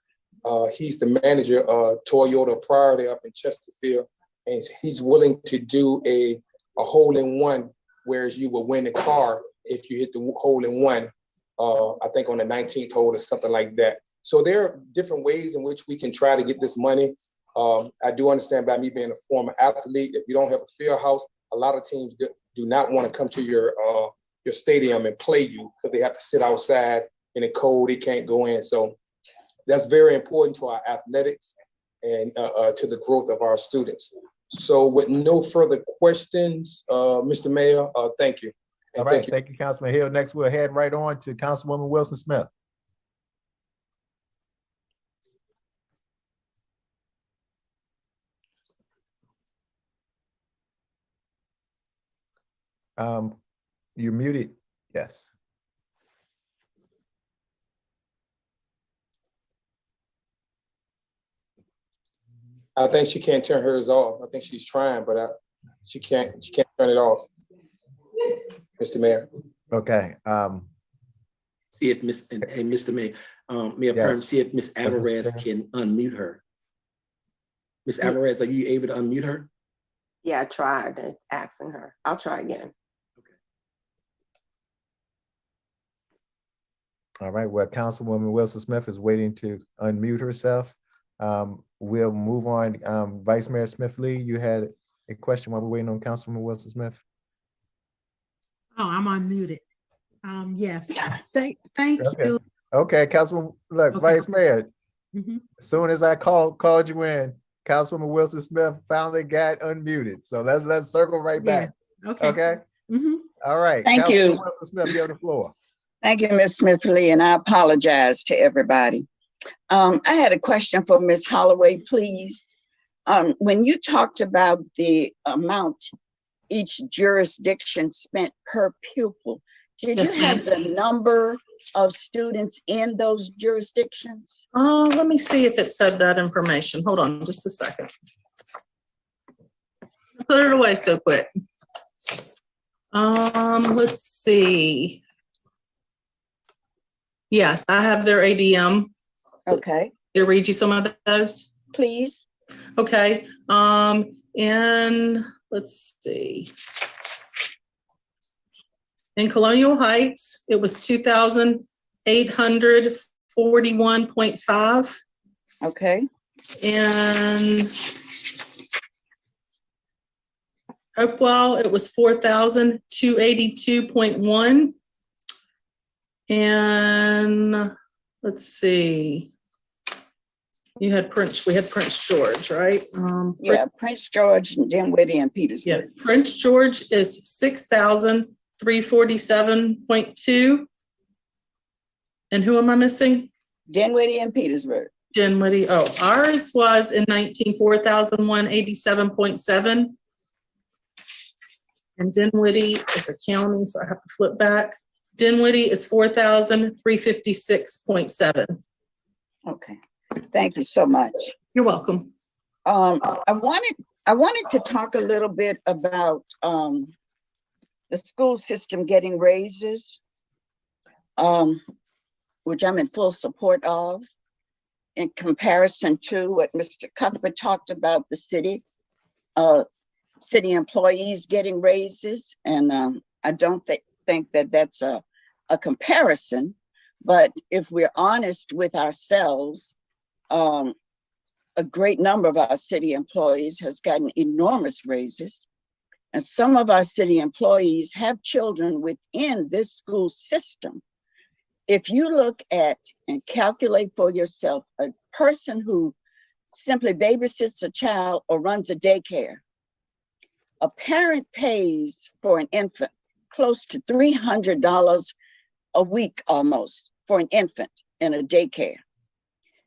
S8: He's the manager of Toyota Priority up in Chesterfield, and he's willing to do a hole-in-one, whereas you will win a car if you hit the hole-in-one, I think on the 19th hole or something like that. So there are different ways in which we can try to get this money. I do understand, by me being a former athlete, if you don't have a field house, a lot of teams do not want to come to your stadium and play you because they have to sit outside in the cold. They can't go in. So that's very important to our athletics and to the growth of our students. So with no further questions, Mr. Mayor, thank you.
S6: All right, thank you, Councilman Hill. Next, we'll head right on to Councilwoman Wilson Smith. You're muted. Yes.
S8: I think she can't turn hers off. I think she's trying, but she can't turn it off, Mr. Mayor.
S6: Okay.
S5: See if Mr. Mayor, Mayor
S6: Yes.
S5: Perm, see if Ms. Alvarez can unmute her. Ms. Alvarez, are you able to unmute her?
S9: Yeah, I tried. It's asking her. I'll try again.
S6: All right, well, Councilwoman Wilson Smith is waiting to unmute herself. We'll move on. Vice Mayor Smith Lee, you had a question while we're waiting on Councilwoman Wilson Smith.
S10: Oh, I'm unmuted. Yes, thank you.
S6: Okay, Councilwoman, look,
S10: Okay.
S6: Vice Mayor,
S10: Mhm.
S6: as soon as I called you in, Councilwoman Wilson Smith finally got unmuted. So let's circle right back.
S10: Okay.
S6: Okay.
S10: Mhm.
S6: All right.
S11: Thank you.
S6: Councilwoman Wilson Smith, you have the floor.
S11: Thank you, Ms. Smith Lee, and I apologize to everybody. I had a question for Ms. Holloway, please. When you talked about the amount each jurisdiction spent per pupil, did
S2: Yes,
S11: you have
S2: ma'am.
S11: the number of students in those jurisdictions?
S2: Let me see if it said that information. Hold on just a second. Put it away so quick. Let's see. Yes, I have their ADM.
S11: Okay,
S2: Did I read you some of those?
S11: please.
S2: Okay, and let's see. In Colonial Heights, it was 2,841.5.
S11: Okay,
S2: And Hopewell, it was 4,282.1. And let's see. We had Prince George, right?
S11: yeah, Prince George, Dinwiddie, and
S2: Yeah,
S11: Petersburg.
S2: Prince George is 6,347.2. And who am I missing?
S11: Dinwiddie and Petersburg.
S2: Dinwiddie. Oh, ours was in 4,187.7. And Dinwiddie is a county, so I have to flip back. Dinwiddie is 4,356.7.
S11: Okay, thank you so much.
S2: You're welcome.
S11: I wanted to talk a little bit about the school system getting raises, which I'm in full support of, in comparison to what Mr. Cuthbert talked about the city city employees getting raises, and I don't think that that's a comparison. But if we're honest with ourselves, a great number of our city employees has gotten enormous raises. And some of our city employees have children within this school system. If you look at and calculate for yourself a person who simply babysits a child or runs a daycare, a parent pays for an infant close to $300 a week almost for an infant in a daycare.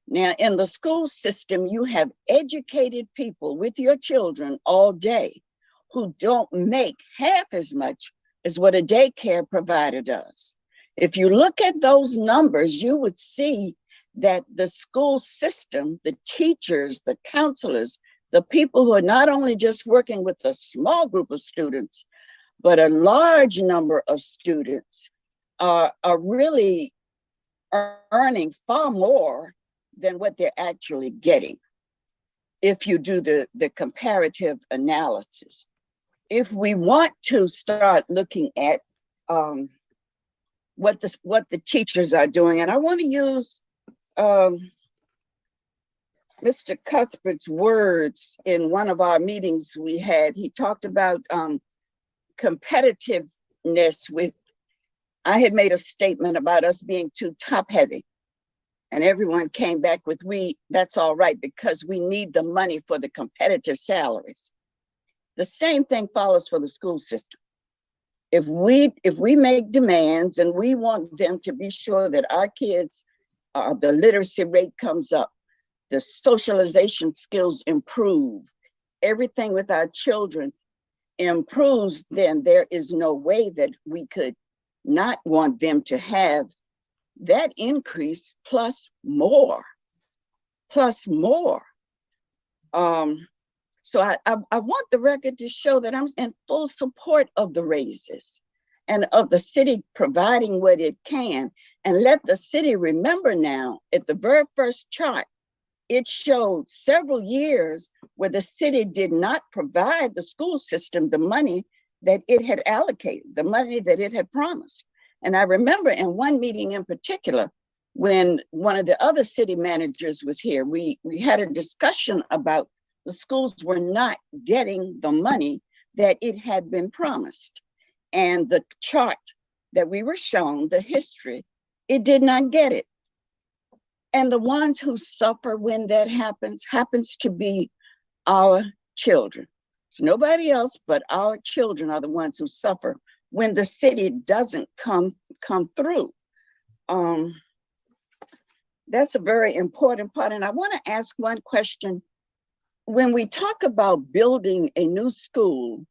S11: Now, in the school system, you have educated people with your children all day who don't make half as much as what a daycare provider does. If you look at those numbers, you would see that the school system, the teachers, the counselors, the people who are not only just working with a small group of students, but a large number of students are really earning far more than what they're actually getting if you do the comparative analysis. If we want to start looking at what the teachers are doing, and I want to use Mr. Cuthbert's words in one of our meetings we had. He talked about competitiveness with, I had made a statement about us being too top heavy. And everyone came back with, that's all right, because we need the money for the competitive salaries. The same thing follows for the school system. If we make demands and we want them to be sure that our kids, the literacy rate comes up, the socialization skills improve, everything with our children improves, then there is no way that we could not want them to have that increase plus more. So I want the record to show that I'm in full support of the raises and of the city providing what it can. And let the city remember now, at the very first chart, it showed several years where the city did not provide the school system the money that it had allocated, the money that it had promised. And I remember in one meeting in particular, when one of the other city managers was here, we had a discussion about the schools were not getting the money that it had been promised. And the chart that we were shown, the history, it did not get it. And the ones who suffer when that happens to be our children. It's nobody else but our children are the ones who suffer when the city doesn't come through. That's a very important part. And I want to ask one question. When we talk about building a new school,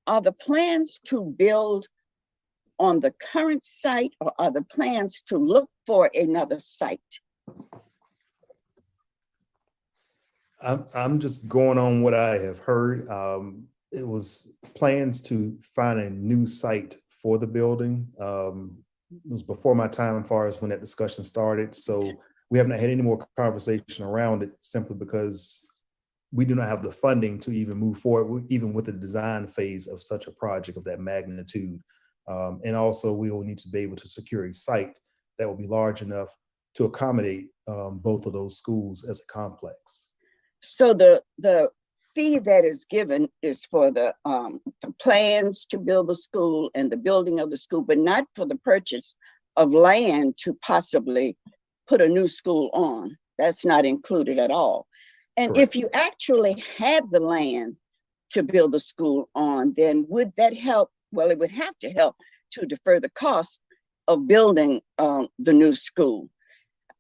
S11: are the plans to build on the current site, or are the plans to look for another site?
S1: I'm just going on what I have heard. It was plans to find a new site for the building. It was before my time as far as when that discussion started. So we haven't had any more conversation around it, simply because we do not have the funding to even move forward, even with the design phase of such a project of that magnitude. And also we will need to be able to secure a site that will be large enough to accommodate both of those schools as a complex.
S11: So the fee that is given is for the plans to build the school and the building of the school, but not for the purchase of land to possibly put a new school on. That's not included at all. And
S1: Correct.
S11: If you actually had the land to build the school on, then would that help? Well, it would have to help to defer the cost of building the new school.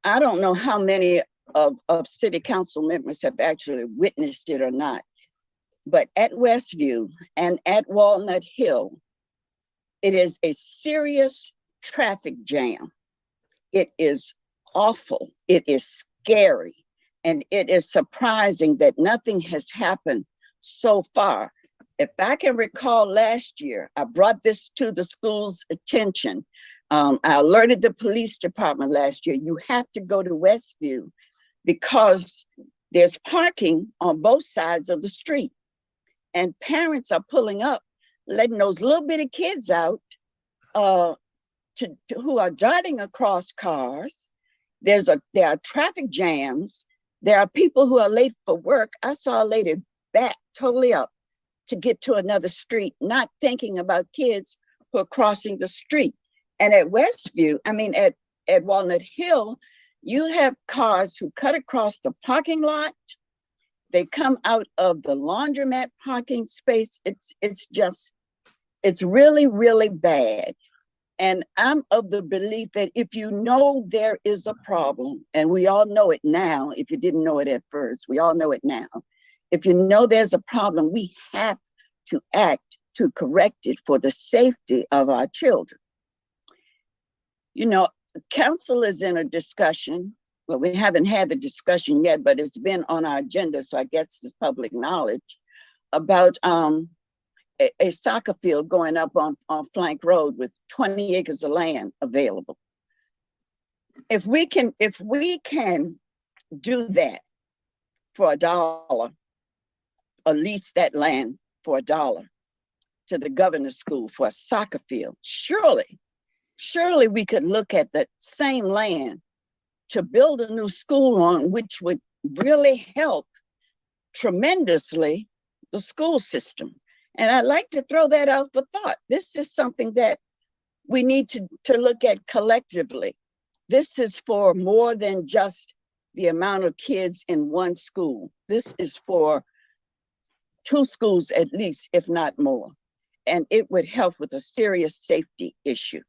S11: I don't know how many of city council members have actually witnessed it or not, but at Westview and at Walnut Hill, it is a serious traffic jam. It is awful. It is scary. And it is surprising that nothing has happened so far. If I can recall last year, I brought this to the school's attention. I alerted the police department last year, you have to go to Westview because there's parking on both sides of the street. and parents are pulling up, letting those little bitty kids out who are darting across cars. There are traffic jams. There are people who are late for work. I saw a lady back totally up to get to another street, not thinking about kids who are crossing the street. And at Westview, at Walnut Hill, you have cars who cut across the parking lot. They come out of the laundromat parking space. It's really, really bad. And I'm of the belief that if you know there is a problem, and we all know it now, if you didn't know it at first, we all know it now. If you know there's a problem, we have to act to correct it for the safety of our children. You know, council is in a discussion. Well, we haven't had the discussion yet, but it's been on our agenda, so I guess it's public knowledge, about a soccer field going up on Flank Road with 20 acres of land available. If we can do that for $1, or lease that land for $1 to the governor's school for a soccer field, surely we could look at that same land to build a new school on, which would really help tremendously the school system. And I'd like to throw that out for thought. This is something that we need to look at collectively. This is for more than just the amount of kids in one school. This is for 2 schools at least, if not more. And it would help with a serious safety issue.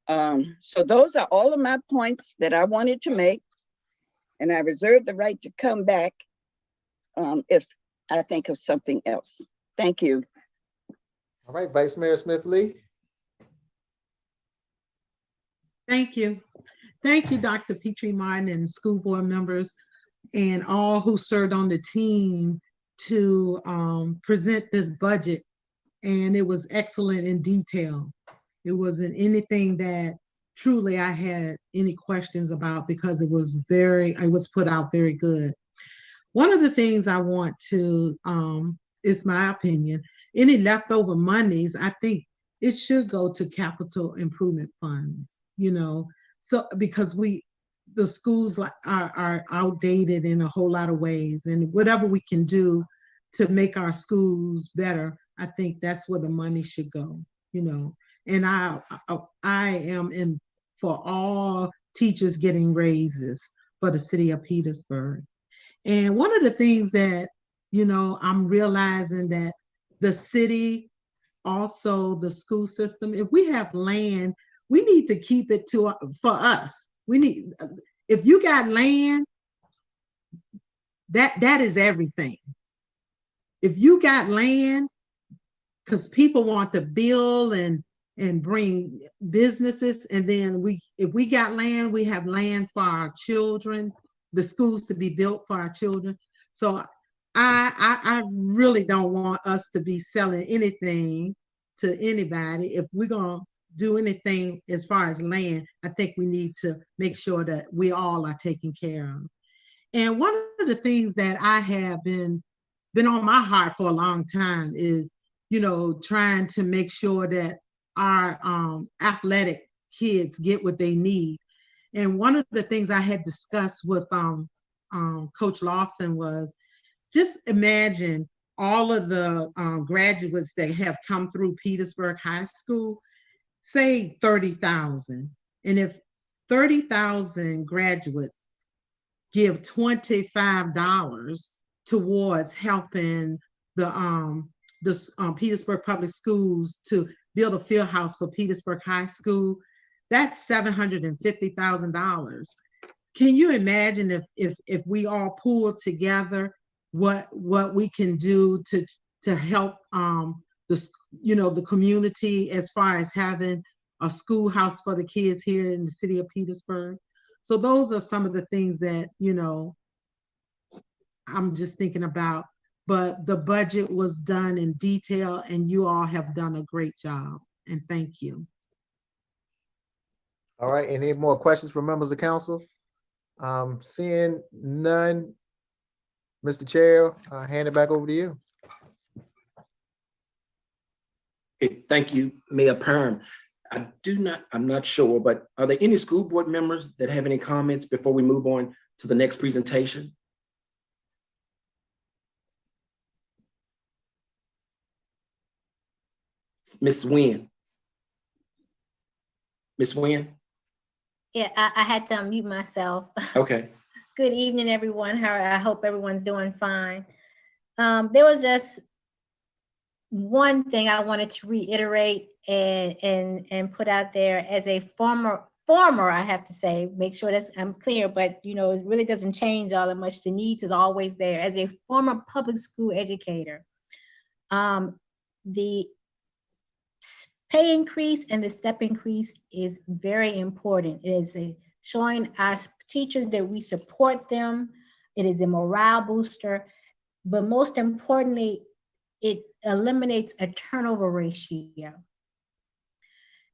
S11: So those are all of my points that I wanted to make. And I reserve the right to come back if I think of something else. Thank you.
S6: All right, Vice Mayor Smith-Lee.
S10: Thank you. Thank you, Dr. Petrie Martin and school board members and all who served on the team to present this budget. And it was excellent in detail. It wasn't anything that truly I had any questions about because it was put out very good. One of the things I want to, it's my opinion, any leftover monies, I think it should go to capital improvement funds, so because the schools are outdated in a whole lot of ways, and whatever we can do to make our schools better, I think that's where the money should go, and I am in for all teachers getting raises for the city of Petersburg. And one of the things that, I'm realizing that the city, also the school system, if we have land, we need to keep it for us. If you got land, that is everything. If you got land, because people want to build and bring businesses, and then if we got land, we have land for our children, the schools to be built for our children. So I really don't want us to be selling anything to anybody. If we're going to do anything as far as land, I think we need to make sure that we all are taken care of. And one of the things that I have been on my heart for a long time is, trying to make sure that our athletic kids get what they need. And one of the things I had discussed with Coach Lawson was, just imagine all of the graduates that have come through Petersburg High School, say 30,000. And if 30,000 graduates give $25 towards helping the Petersburg Public Schools to build a field house for Petersburg High School, that's $750,000. Can you imagine if we all pull together what we can do to help the community as far as having a schoolhouse for the kids here in the city of Petersburg? So those are some of the things that I'm just thinking about. But the budget was done in detail, and you all have done a great job. And thank you.
S6: All right, any more questions from members of council? Seeing none, Mr. Chair, hand it back over to you.
S5: Okay, thank you, Mayor Perham. I'm not sure, but are there any school board members that have any comments before we move on to the next presentation? Ms. Nguyen. Ms. Nguyen?
S12: Yeah, I had to unmute myself.
S5: Okay.
S12: Good evening, everyone. I hope everyone's doing fine. There was just one thing I wanted to reiterate and put out there as a former, I have to say, make sure that I'm clear, but you know, it really doesn't change all that much. The needs is always there. As a former public school educator, the pay increase and the step increase is very important. It is showing our teachers that we support them. It is a morale booster, but most importantly, it eliminates a turnover ratio.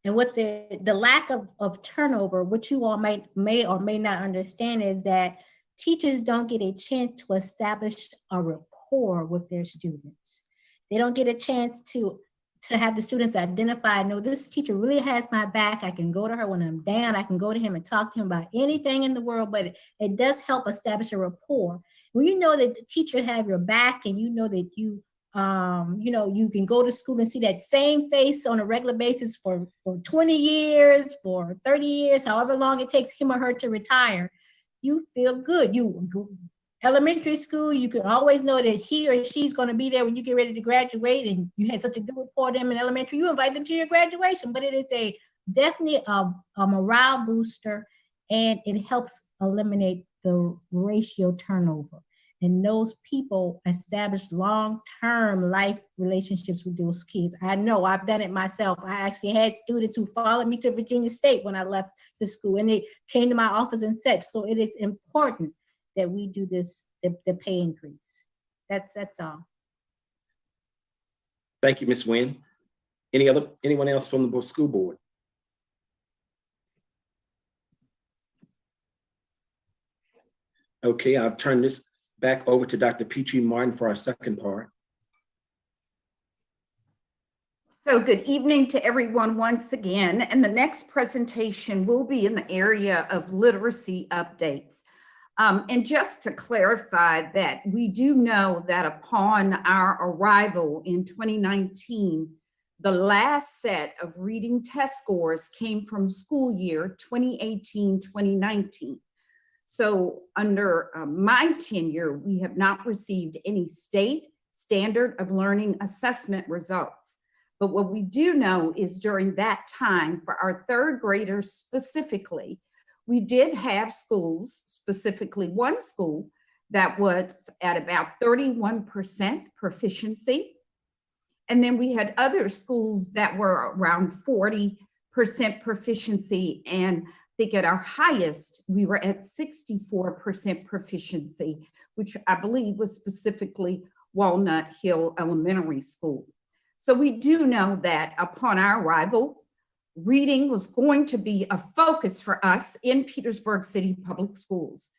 S12: And what the lack of turnover, which you all may or may not understand, is that teachers don't get a chance to establish a rapport with their students. They don't get a chance to have the students identify, no, this teacher really has my back. I can go to her when I'm down. I can go to him and talk to him about anything in the world, but it does help establish a rapport. When you know that the teacher have your back and you know that you know, you can go to school and see that same face on a regular basis for 20 years, for 30 years, however long it takes him or her to retire, you feel good. Elementary school, you can always know that he or she's going to be there when you get ready to graduate, and you had such a good rapport with them in elementary, you invite them to your graduation. But it is definitely a morale booster, and it helps eliminate the ratio turnover. And those people establish long-term life relationships with those kids. I know I've done it myself. I actually had students who followed me to Virginia State when I left the school, and they came to my office and said, so it is important that we do this, the pay increase. That's all.
S5: Thank you, Ms. Nguyen. Anyone else from the school board? Okay, I'll turn this back over to Dr. Petrie Martin for our second part.
S4: So good evening to everyone once again. And the next presentation will be in the area of literacy updates. And just to clarify that we do know that upon our arrival in 2019, the last set of reading test scores came from school year 2018-2019. So under my tenure, we have not received any state standard of learning assessment results. But what we do know is during that time, for our third graders specifically, we did have schools, specifically one school, that was at about 31% proficiency. And then we had other schools that were around 40% proficiency. And I think at our highest, we were at 64% proficiency, which I believe was specifically Walnut Hill Elementary School. So we do know that upon our arrival, reading was going to be a focus for us in Petersburg City Public Schools.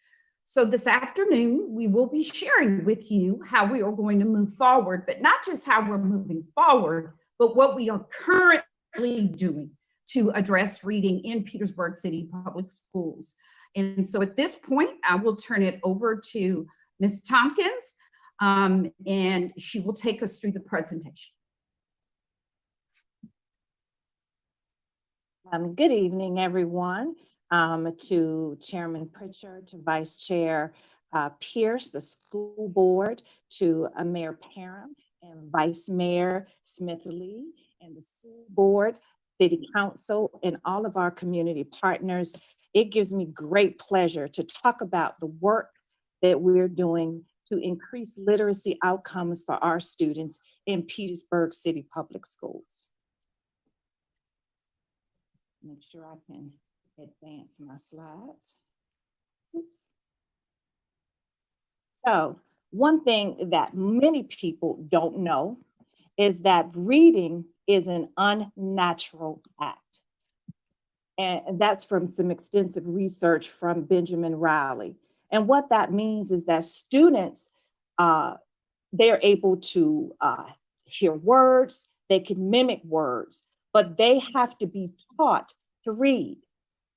S4: So this afternoon, we will be sharing with you how we are going to move forward, but not just how we're moving forward, but what we are currently doing to address reading in Petersburg City Public Schools. And so at this point, I will turn it over to Ms. Tompkins, and she will take us through the presentation.
S13: Good evening, everyone, to Chairman Pritchard, to Vice Chair Pierce, the school board, to Mayor Perham and Vice Mayor Smith-Lee, and the school board, City Council, and all of our community partners. It gives me great pleasure to talk about the work that we're doing to increase literacy outcomes for our students in Petersburg City Public Schools. Make sure I can advance my slides. Oops. So one thing that many people don't know is that reading is an unnatural act. And that's from some extensive research from Benjamin Riley. And what that means is that students, they're able to hear words, they can mimic words, but they have to be taught to read.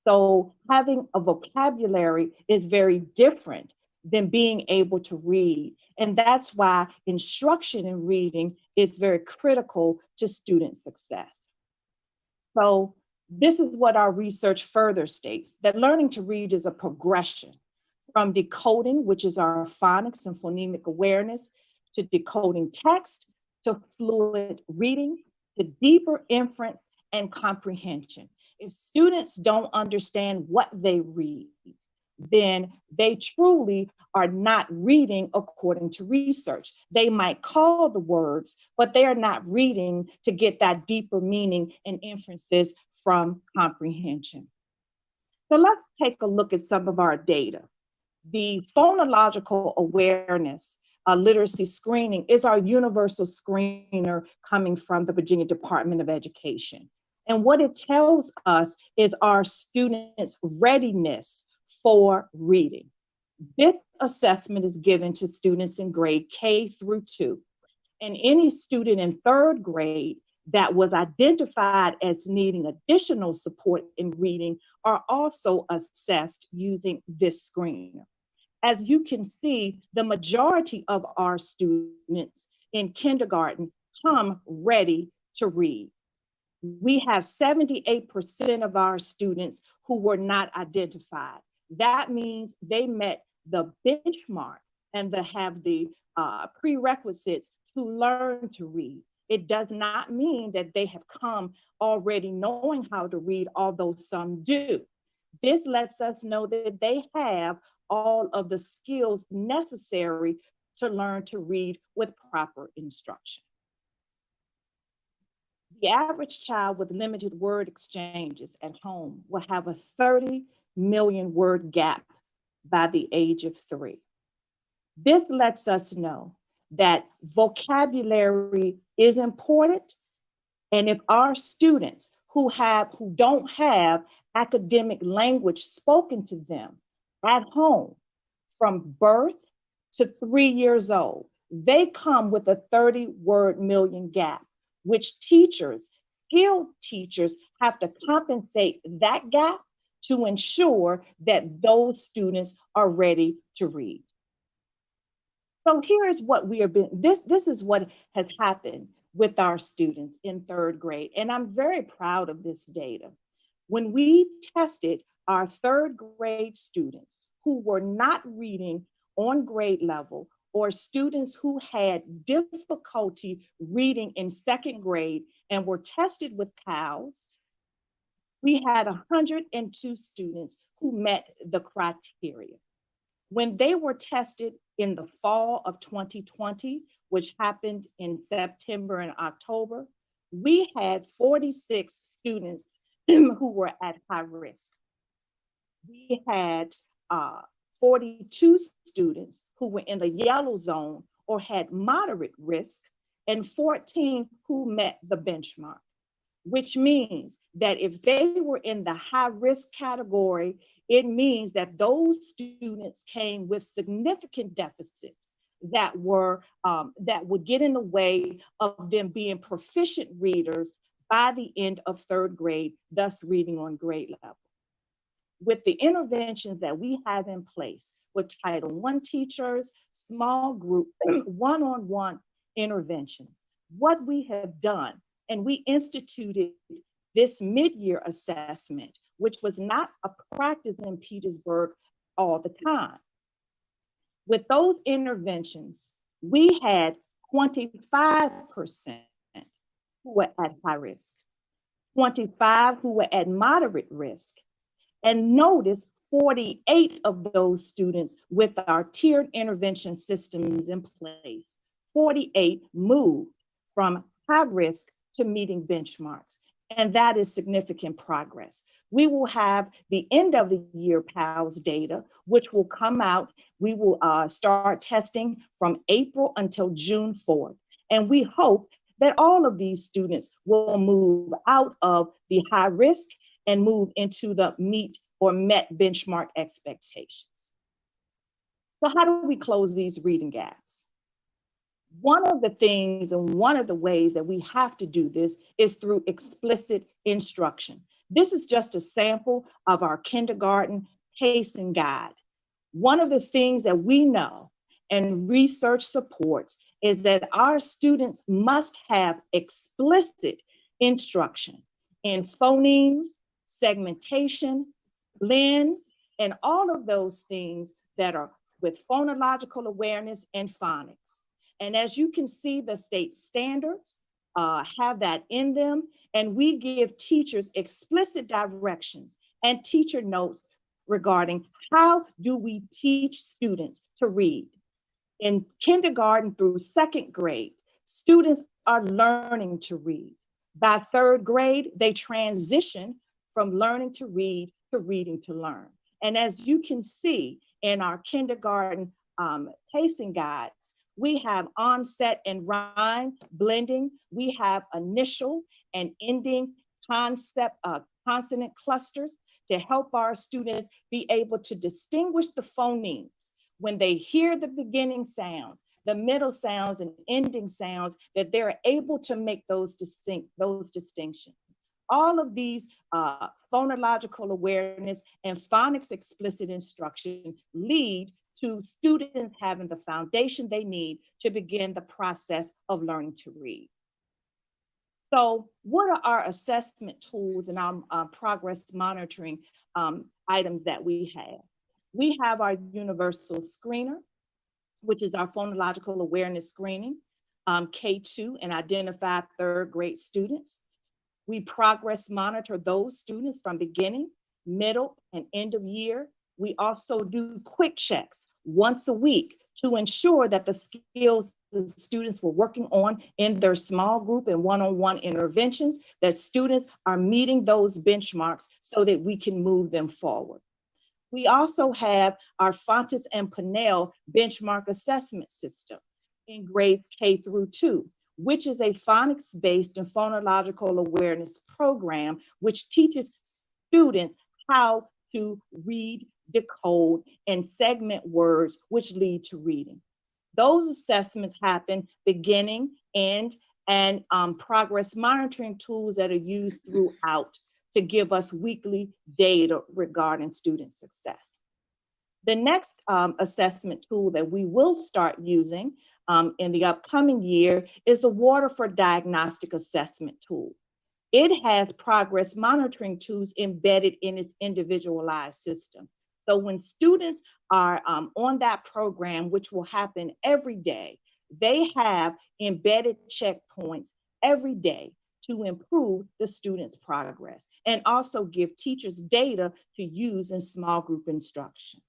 S13: So having a vocabulary is very different than being able to read. And that's why instruction in reading is very critical to student success. So this is what our research further states, that learning to read is a progression from decoding, which is our phonics and phonemic awareness, to decoding text, to fluent reading, to deeper inference and comprehension. If students don't understand what they read, then they truly are not reading according to research. They might call the words, but they are not reading to get that deeper meaning and inferences from comprehension. So let's take a look at some of our data. The phonological awareness literacy screening is our universal screener coming from the Virginia Department of Education. And what it tells us is our students' readiness for reading. This assessment is given to students in grade K through 2. And any student in 3rd grade that was identified as needing additional support in reading are also assessed using this screener. As you can see, the majority of our students in kindergarten come ready to read. We have 78% of our students who were not identified. That means they met the benchmark and they have the prerequisites to learn to read. It does not mean that they have come already knowing how to read, although some do. This lets us know that they have all of the skills necessary to learn to read with proper instruction. The average child with limited word exchanges at home will have a 30 million word gap by the age of 3. This lets us know that vocabulary is important. And if our students who don't have academic language spoken to them at home from birth to 3 years old, they come with a 30 word million gap, which teachers, skilled teachers, have to compensate that gap to ensure that those students are ready to read. So here's what we have been, this is what has happened with our students in 3rd grade. And I'm very proud of this data. When we tested our 3rd grade students who were not reading on grade level, or students who had difficulty reading in 2nd grade and were tested with PALS, we had 102 students who met the criteria. When they were tested in the fall of 2020, which happened in September and October, we had 46 students who were at high risk. We had 42 students who were in the yellow zone or had moderate risk, and 14 who met the benchmark, which means that if they were in the high risk category, it means that those students came with significant deficits that would get in the way of them being proficient readers by the end of 3rd grade, thus reading on grade level. With the interventions that we have in place with Title I teachers, small group, one-on-one interventions, what we have done, and we instituted this mid-year assessment, which was not a practice in Petersburg all the time. With those interventions, we had 25% who were at high risk, 25 who were at moderate risk, and notice 48 of those students with our tiered intervention systems in place, 48 moved from high risk to meeting benchmarks. And that is significant progress. We will have the end of the year PALS data, which will come out. We will start testing from April until June 4th. And we hope that all of these students will move out of the high risk and move into the meet or met benchmark expectations. So how do we close these reading gaps? One of the things and one of the ways that we have to do this is through explicit instruction. This is just a sample of our kindergarten pacing guide. One of the things that we know and research supports is that our students must have explicit instruction in phonemes, segmentation, blends, and all of those things that are with phonological awareness and phonics. And as you can see, the state standards have that in them, and we give teachers explicit directions and teacher notes regarding how do we teach students to read. In kindergarten through second grade, students are learning to read. By third grade, they transition from learning to read to reading to learn. And as you can see in our kindergarten pacing guides, we have onset and rhyme blending. We have initial and ending consonant clusters to help our students be able to distinguish the phonemes when they hear the beginning sounds, the middle sounds and ending sounds, that they're able to make those distinctions. All of these phonological awareness and phonics explicit instruction lead to students having the foundation they need to begin the process of learning to read. So what are our assessment tools and our progress monitoring items that we have? We have our universal screener, which is our phonological awareness screening, K2, and identify third grade students. We progress monitor those students from beginning, middle, and end of year. We also do quick checks once a week to ensure that the skills the students were working on in their small group and one-on-one interventions, that students are meeting those benchmarks so that we can move them forward. We also have our Fontes and Pinnell benchmark assessment system in grades K through 2, which is a phonics-based and phonological awareness program, which teaches students how to read, decode, and segment words which lead to reading. Those assessments happen beginning, end, and progress monitoring tools that are used throughout to give us weekly data regarding student success. The next assessment tool that we will start using in the upcoming year is the Waterford Diagnostic Assessment Tool. It has progress monitoring tools embedded in its individualized system. So when students are on that program, which will happen every day, they have embedded checkpoints every day to improve the students' progress and also give teachers data to use in small group instruction.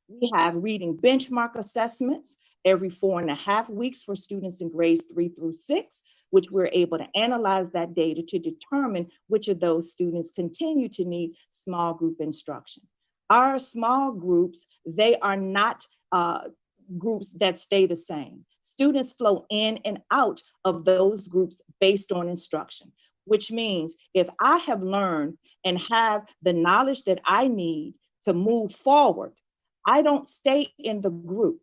S13: We have reading benchmark assessments every 4.5 weeks for students in grades 3 through 6, which we're able to analyze that data to determine which of those students continue to need small group instruction. Our small groups, they are not groups that stay the same. Students flow in and out of those groups based on instruction, which means if I have learned and have the knowledge that I need to move forward, I don't stay in the group.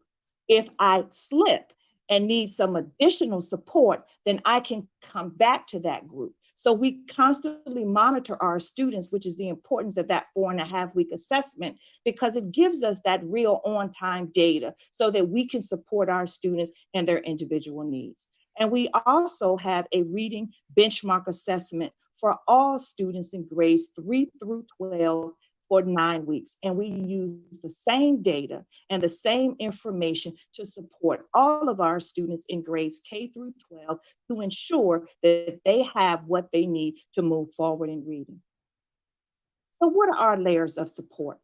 S13: If I slip and need some additional support, then I can come back to that group. So we constantly monitor our students, which is the importance of that 4.5-week assessment, because it gives us that real on-time data so that we can support our students and their individual needs. And we also have a reading benchmark assessment for all students in grades 3 through 12 for 9 weeks. And we use the same data and the same information to support all of our students in grades K through 12 to ensure that they have what they need to move forward in reading. So what are our layers of support?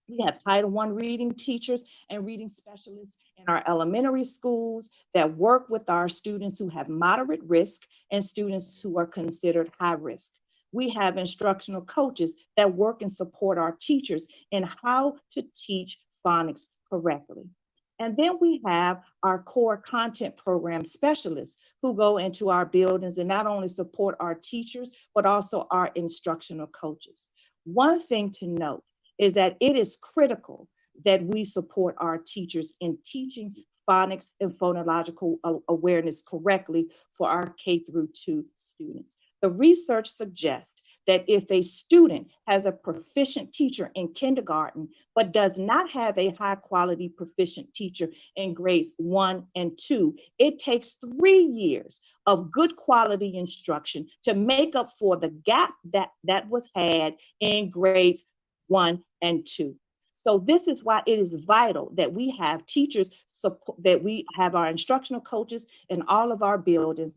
S13: We have Title I reading teachers and reading specialists in our elementary schools that work with our students who have moderate risk and students who are considered high risk. We have instructional coaches that work and support our teachers in how to teach phonics correctly. And then we have our core content program specialists who go into our buildings and not only support our teachers, but also our instructional coaches. One thing to note is that it is critical that we support our teachers in teaching phonics and phonological awareness correctly for our K-2 students. The research suggests that if a student has a proficient teacher in kindergarten, but does not have a high quality proficient teacher in grades 1 and 2, it takes 3 years of good quality instruction to make up for the gap that was had in grades 1 and 2. So this is why it is vital that we have teachers support, that we have our instructional coaches in all of our buildings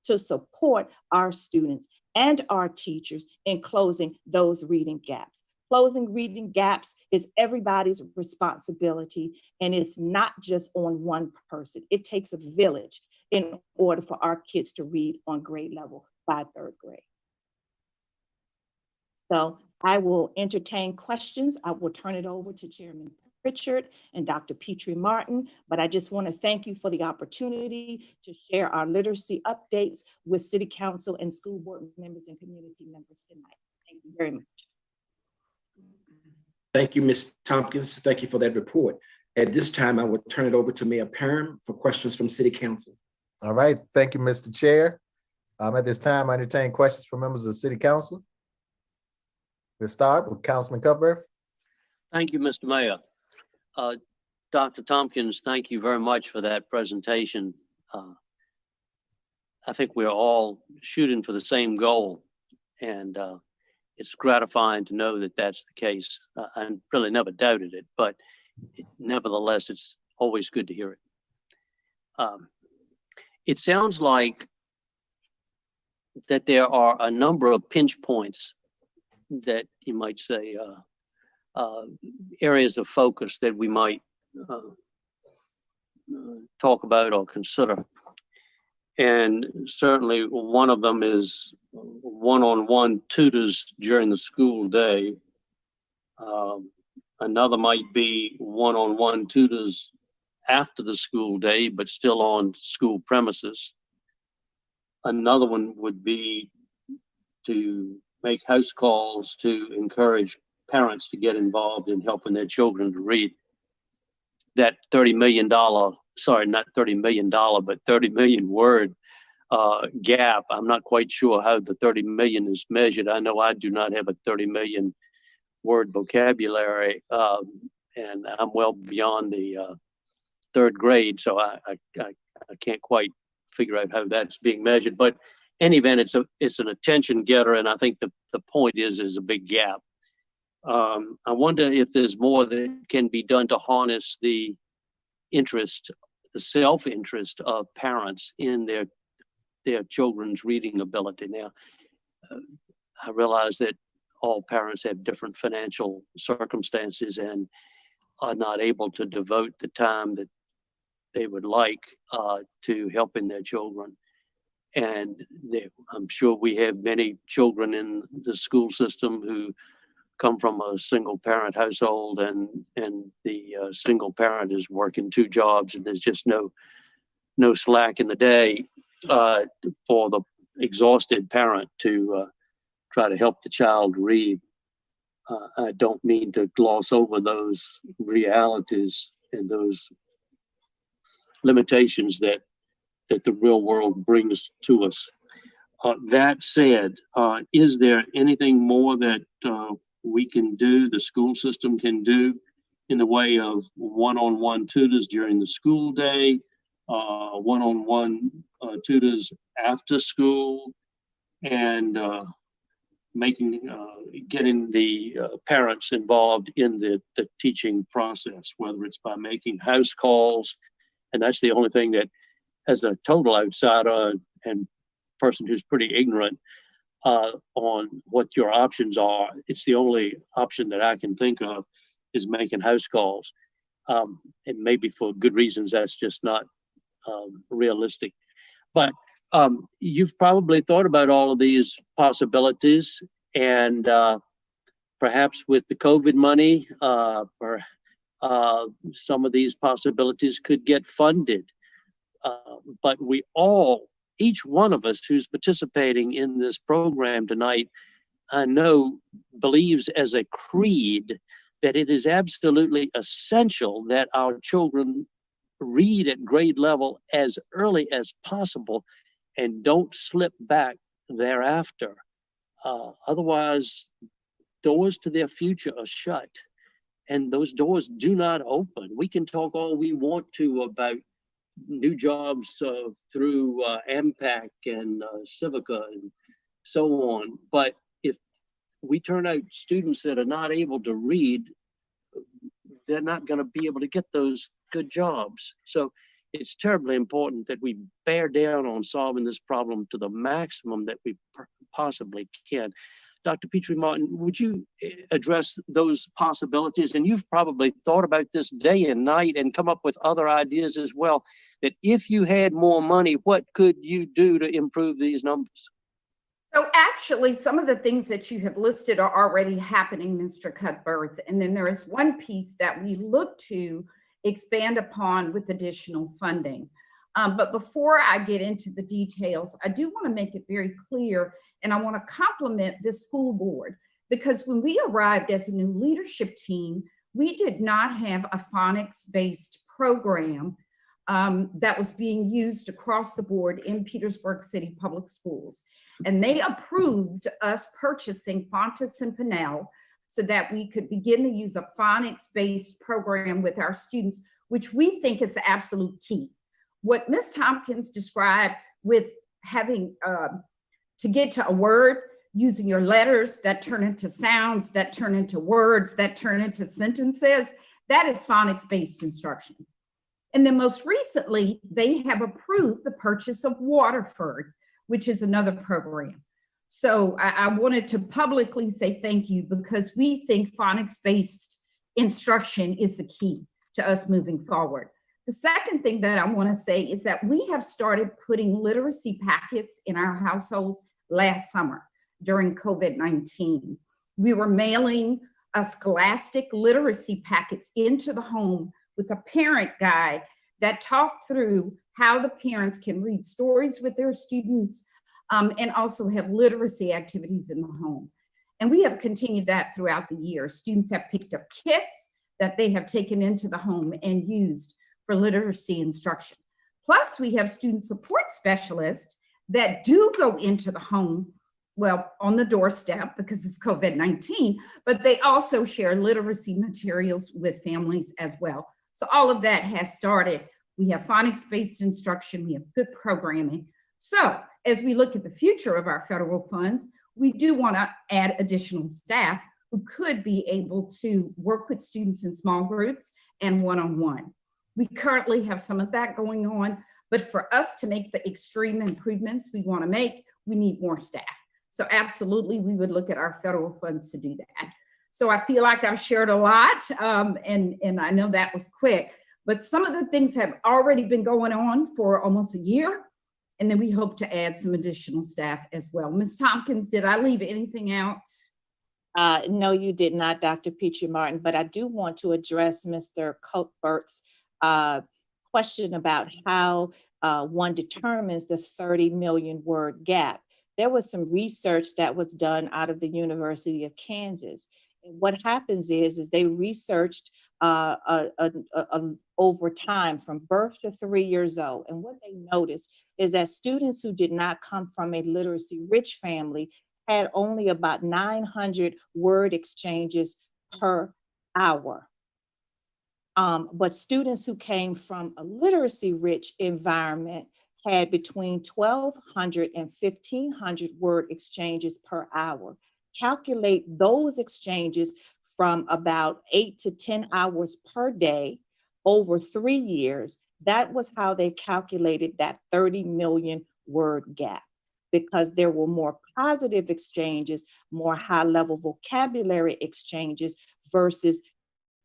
S13: to support our students and our teachers in closing those reading gaps. Closing reading gaps is everybody's responsibility, and it's not just on one person. It takes a village in order for our kids to read on grade level by 3rd grade. So I will entertain questions. I will turn it over to Chairman Pritchard and Dr. Petrie Martin, but I just want to thank you for the opportunity to share our literacy updates with City Council and school board members and community members tonight. Thank you very much.
S5: Thank you, Ms. Tompkins. Thank you for that report. At this time, I will turn it over to Mayor Perham for questions from City Council.
S6: All right, thank you, Mr. Chair. At this time, I entertain questions from members of the City Council. We'll start with Councilman Cuthbert.
S7: Thank you, Mr. Mayor. Dr. Tompkins, thank you very much for that presentation. I think we're all shooting for the same goal, and it's gratifying to know that that's the case. I really never doubted it, but nevertheless, it's always good to hear it. It sounds like that there are a number of pinch points that you might say areas of focus that we might talk about or consider. And certainly one of them is one-on-one tutors during the school day. Another might be one-on-one tutors after the school day, but still on school premises. Another one would be to make house calls to encourage parents to get involved in helping their children to read. That $30 million, sorry, not $30 million, but 30 million word gap. I'm not quite sure how the 30 million is measured. I know I do not have a 30 million word vocabulary, and I'm well beyond the 3rd grade, so I can't quite figure out how that's being measured. But in any event, it's an attention getter, and I think the point is a big gap. I wonder if there's more that can be done to harness the interest, the self-interest of parents in their children's reading ability. Now, I realize that all parents have different financial circumstances and are not able to devote the time that they would like to helping their children. And I'm sure we have many children in the school system who come from a single parent household, and the single parent is working 2 jobs, and there's just no slack in the day for the exhausted parent to try to help the child read. I don't mean to gloss over those realities and those limitations that the real world brings to us. That said, is there anything more that we can do, the school system can do, in the way of one-on-one tutors during the school day, one-on-one tutors after school, and getting the parents involved in the teaching process, whether it's by making house calls, and that's the only thing that, as a total outsider and person who's pretty ignorant on what your options are, it's the only option that I can think of is making house calls. And maybe for good reasons, that's just not realistic. But you've probably thought about all of these possibilities, and perhaps with the COVID money, some of these possibilities could get funded. But each one of us who's participating in this program tonight, I know, believes as a creed that it is absolutely essential that our children read at grade level as early as possible and don't slip back thereafter. Otherwise, doors to their future are shut, and those doors do not open. We can talk all we want to about new jobs through AMPAC and Civica and so on, but if we turn out students that are not able to read, they're not going to be able to get those good jobs. So it's terribly important that we bear down on solving this problem to the maximum that we possibly can. Dr. Petrie Martin, would you address those possibilities? And you've probably thought about this day and night and come up with other ideas as well, that if you had more money, what could you do to improve these numbers?
S4: So actually, some of the things that you have listed are already happening, Mr. Cuthbert. And then there is one piece that we look to expand upon with additional funding. But before I get into the details, I do want to make it very clear, and I want to compliment this school board, because when we arrived as a new leadership team, we did not have a phonics-based program that was being used across the board in Petersburg City Public Schools. And they approved us purchasing Fontes and Pinnell so that we could begin to use a phonics-based program with our students, which we think is the absolute key. What Ms. Tompkins described with having to get to a word, using your letters that turn into sounds, that turn into words, that turn into sentences, that is phonics-based instruction. And then most recently, they have approved the purchase of Waterford, which is another program. So I wanted to publicly say thank you, because we think phonics-based instruction is the key to us moving forward. The second thing that I want to say is that we have started putting literacy packets in our households last summer during COVID-19. We were mailing a Scholastic literacy packets into the home with a parent guide that talked through how the parents can read stories with their students and also have literacy activities in the home. And we have continued that throughout the year. Students have picked up kits that they have taken into the home and used for literacy instruction. Plus, we have student support specialists that do go into the home, well, on the doorstep because it's COVID-19, but they also share literacy materials with families as well. So all of that has started. We have phonics-based instruction, we have good programming. So as we look at the future of our federal funds, we do want to add additional staff who could be able to work with students in small groups and one-on-one. We currently have some of that going on, but for us to make the extreme improvements we want to make, we need more staff. So absolutely, we would look at our federal funds to do that. So I feel like I've shared a lot, and I know that was quick, but some of the things have already been going on for almost a year, and then we hope to add some additional staff as well. Ms. Tompkins, did I leave anything out?
S13: No, you did not, Dr. Petrie Martin, but I do want to address Mr. Cuthbert's question about how one determines the 30 million word gap. There was some research that was done out of the University of Kansas. And what happens is they researched over time from birth to 3 years old. And what they noticed is that students who did not come from a literacy rich family had only about 900 word exchanges per hour. But students who came from a literacy-rich environment had between 1,200 and 1,500 word exchanges per hour. Calculate those exchanges from about 8 to 10 hours per day over 3 years. That was how they calculated that 30 million word gap, because there were more positive exchanges, more high-level vocabulary exchanges versus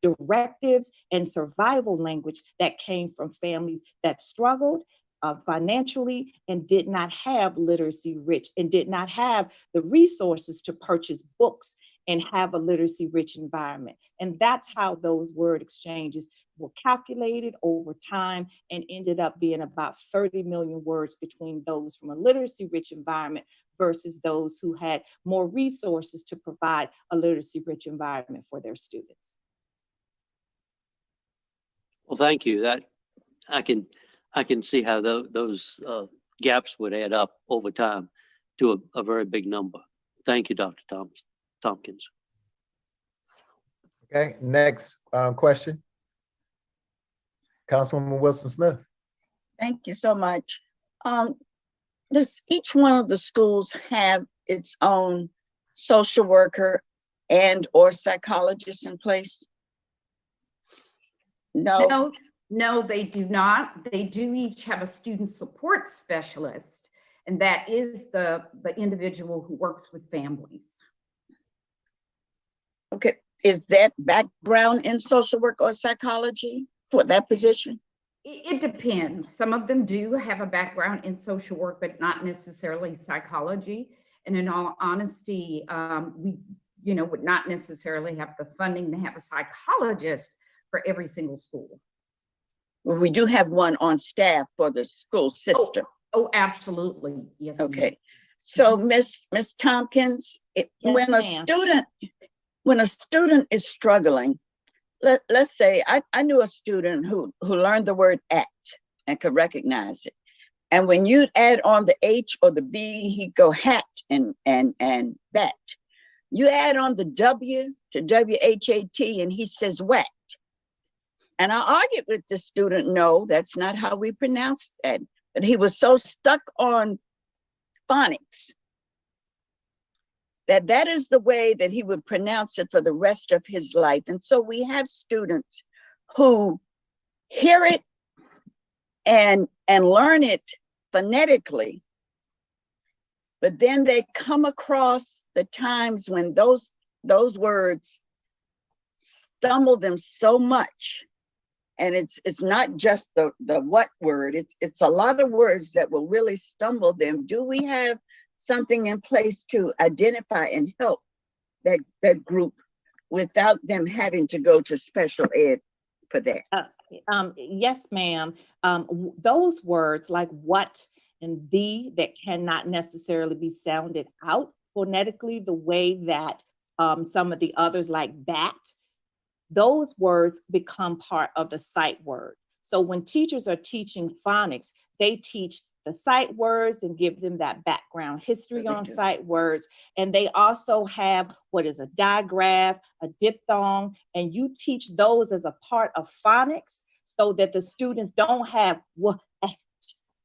S13: directives and survival language that came from families that struggled financially and did not have literacy rich and did not have the resources to purchase books and have a literacy rich environment. And that's how those word exchanges were calculated over time and ended up being about 30 million words between those from a literacy rich environment versus those who had more resources to provide a literacy rich environment for their students.
S7: Well, thank you. I can see how those gaps would add up over time to a very big number. Thank you, Dr. Tompkins.
S6: Okay, next question. Councilwoman Wilson Smith.
S11: Thank you so much. Does each one of the schools have its own social worker and or psychologist in place? No.
S4: No, they do not. They do each have a student support specialist, and that is the individual who works with families.
S11: Okay, is that background in social work or psychology for that position?
S4: It depends. Some of them do have a background in social work, but not necessarily psychology. And in all honesty, we, would not necessarily have the funding to have a psychologist for every single school.
S11: Well, we do have one on staff for the school system.
S4: Oh, absolutely. Yes.
S11: Okay. So Miss Tompkins, when a student is struggling, let's say I knew a student who learned the word at and could recognize it. And when you add on the H or the B, he'd go hat and that. You add on the W to WHAT and he says wet. And I argued with the student, no, that's not how we pronounce that. But he was so stuck on phonics that is the way that he would pronounce it for the rest of his life. And so we have students who hear it and learn it phonetically, but then they come across the times when those words stumble them so much. And it's not just the what word, it's a lot of words that will really stumble them. Do we have something in place to identify and help that group without them having to go to special ed for that?
S13: Yes, ma'am. Those words like what and the that cannot necessarily be sounded out phonetically the way that some of the others like bat, those words become part of the sight word. So when teachers are teaching phonics, they teach the sight words and give them that background history on sight words. And they also have what is a digraph, a diphthong, and you teach those as a part of phonics so that the students don't have what,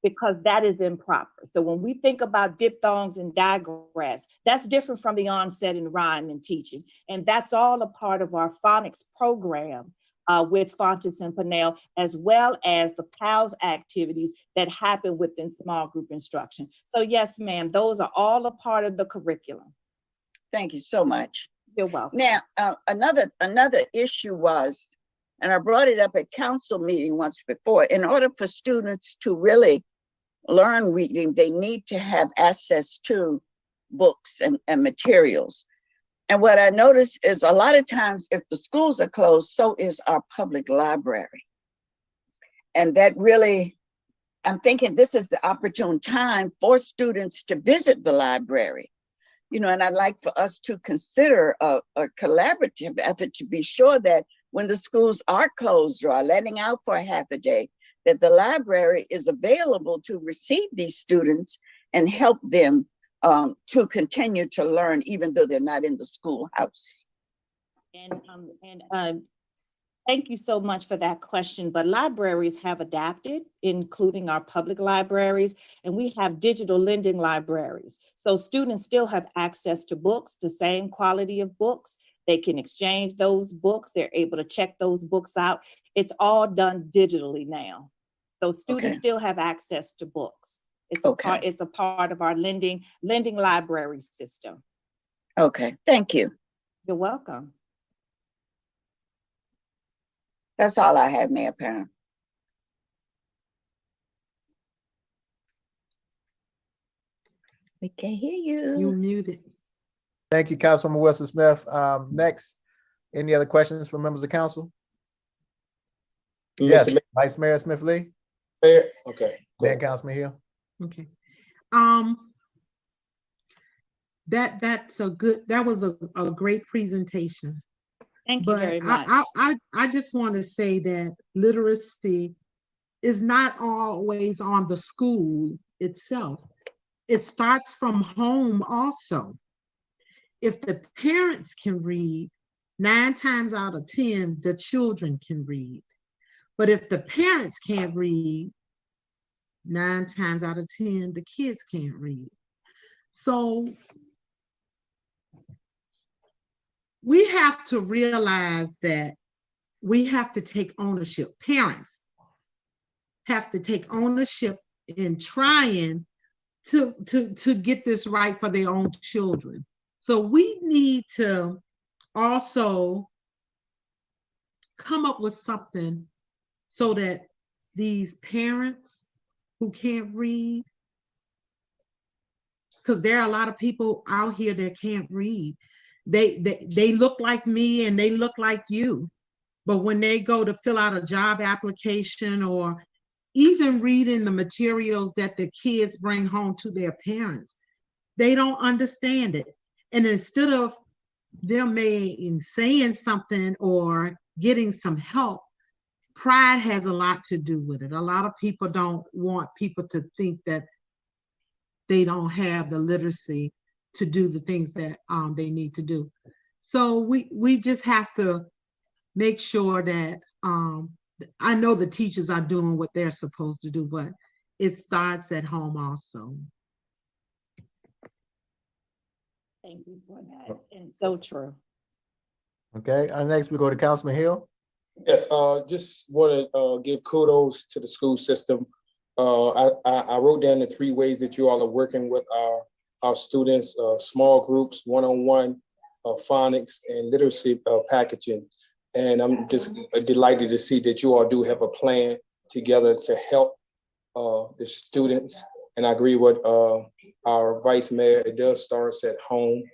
S13: because that is improper. So when we think about diphthongs and digraphs, that's different from the onset and rhyme and teaching. And that's all a part of our phonics program with Fontes and Pinnell, as well as the PALS activities that happen within small group instruction. So yes, ma'am, those are all a part of the curriculum.
S11: Thank you so much.
S13: You're welcome.
S11: Now, another issue was, and I brought it up at council meeting once before, in order for students to really learn reading, they need to have access to books and materials. And what I noticed is a lot of times if the schools are closed, so is our public library. And that really, I'm thinking this is the opportune time for students to visit the library. And I'd like for us to consider a collaborative effort to be sure that when the schools are closed or are letting out for a half a day, that the library is available to receive these students and help them to continue to learn, even though they're not in the schoolhouse.
S13: And thank you so much for that question. But libraries have adapted, including our public libraries, and we have digital lending libraries. So students still have access to books, the same quality of books. They can exchange those books. They're able to check those books out. It's all done digitally now. So students still have access to books. It's a part of our lending library system.
S11: Okay, thank you.
S13: You're welcome.
S11: That's all I have, Mayor Parham. We can't hear you.
S10: You're muted.
S6: Thank you, Councilwoman Wilson Smith. Next, any other questions from members of council? Yes, Vice Mayor Smith Lee.
S8: Mayor, okay.
S6: Then Councilman Hill.
S10: Okay. That was a great presentation.
S13: Thank you very much.
S10: I just want to say that literacy is not always on the school itself. It starts from home also. If the parents can read, 9 times out of 10, the children can read. But if the parents can't read, 9 times out of 10, the kids can't read. So we have to realize that we have to take ownership. Parents have to take ownership in trying to get this right for their own children. So we need to also come up with something so that these parents who can't read, because there are a lot of people out here that can't read. They look like me and they look like you. But when they go to fill out a job application or even reading the materials that the kids bring home to their parents, they don't understand it. And instead of them saying something or getting some help, pride has a lot to do with it. A lot of people don't want people to think that they don't have the literacy to do the things that they need to do. So we just have to make sure that I know the teachers are doing what they're supposed to do, but it starts at home also.
S13: Thank you for that. And so true.
S6: Okay, next we go to Councilman Hill.
S8: Yes, just want to give kudos to the school system. I wrote down the 3 ways that you all are working with our students, small groups, one-on-one, phonics, and literacy packaging. And I'm just delighted to see that you all do have a plan together to help the students. And I agree with our vice mayor, it does start at home,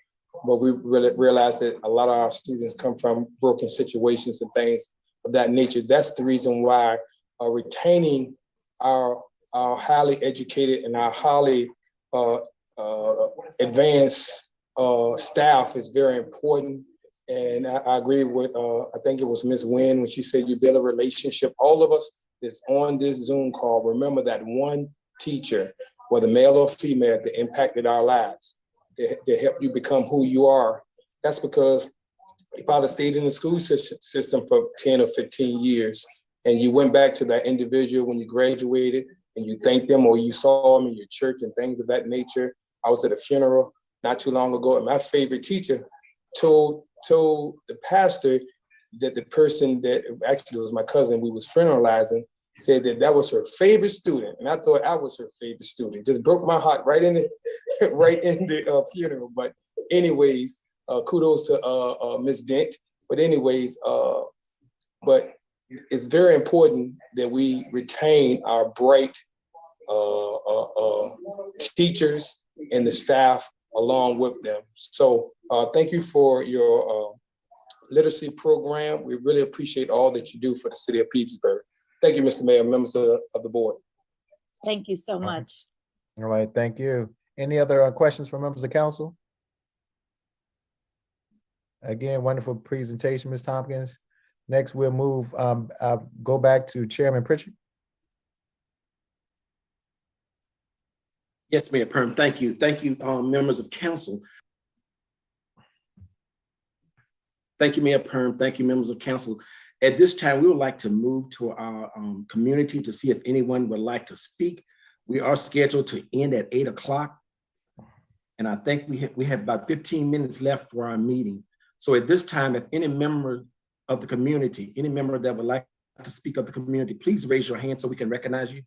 S8: but we really realize that a lot of our students come from broken situations and things of that nature. That's the reason why retaining our highly educated and our highly advanced staff is very important. And I agree with, I think it was Ms. Wynn when she said you build a relationship. All of us that's on this Zoom call, remember that one teacher, whether male or female, that impacted our lives, that helped you become who you are. That's because if I'd have stayed in the school system for 10 or 15 years, and you went back to that individual when you graduated and you thanked them or you saw them in your church and things of that nature. I was at a funeral not too long ago, and my favorite teacher told the pastor that the person that actually was my cousin, we was funeralizing, said that was her favorite student. And I thought I was her favorite student. Just broke my heart right in the funeral. But anyways, kudos to Ms. Dent. But anyways, but it's very important that we retain our bright teachers and the staff along with them. So thank you for your literacy program. We really appreciate all that you do for the city of Petersburg. Thank you, Mr. Mayor, members of the board.
S13: Thank you so much.
S6: All right, thank you. Any other questions from members of council? Again, wonderful presentation, Ms. Tompkins. Next, we'll move, go back to Chairman Pritchard.
S5: Yes, Mayor Perm, thank you. Thank you, members of council. Thank you, Mayor Perm. Thank you, members of council. At this time, we would like to move to our community to see if anyone would like to speak. We are scheduled to end at 8 o'clock. And I think we have about 15 minutes left for our meeting. So at this time, if any member of the community, any member that would like to speak of the community, please raise your hand so we can recognize you.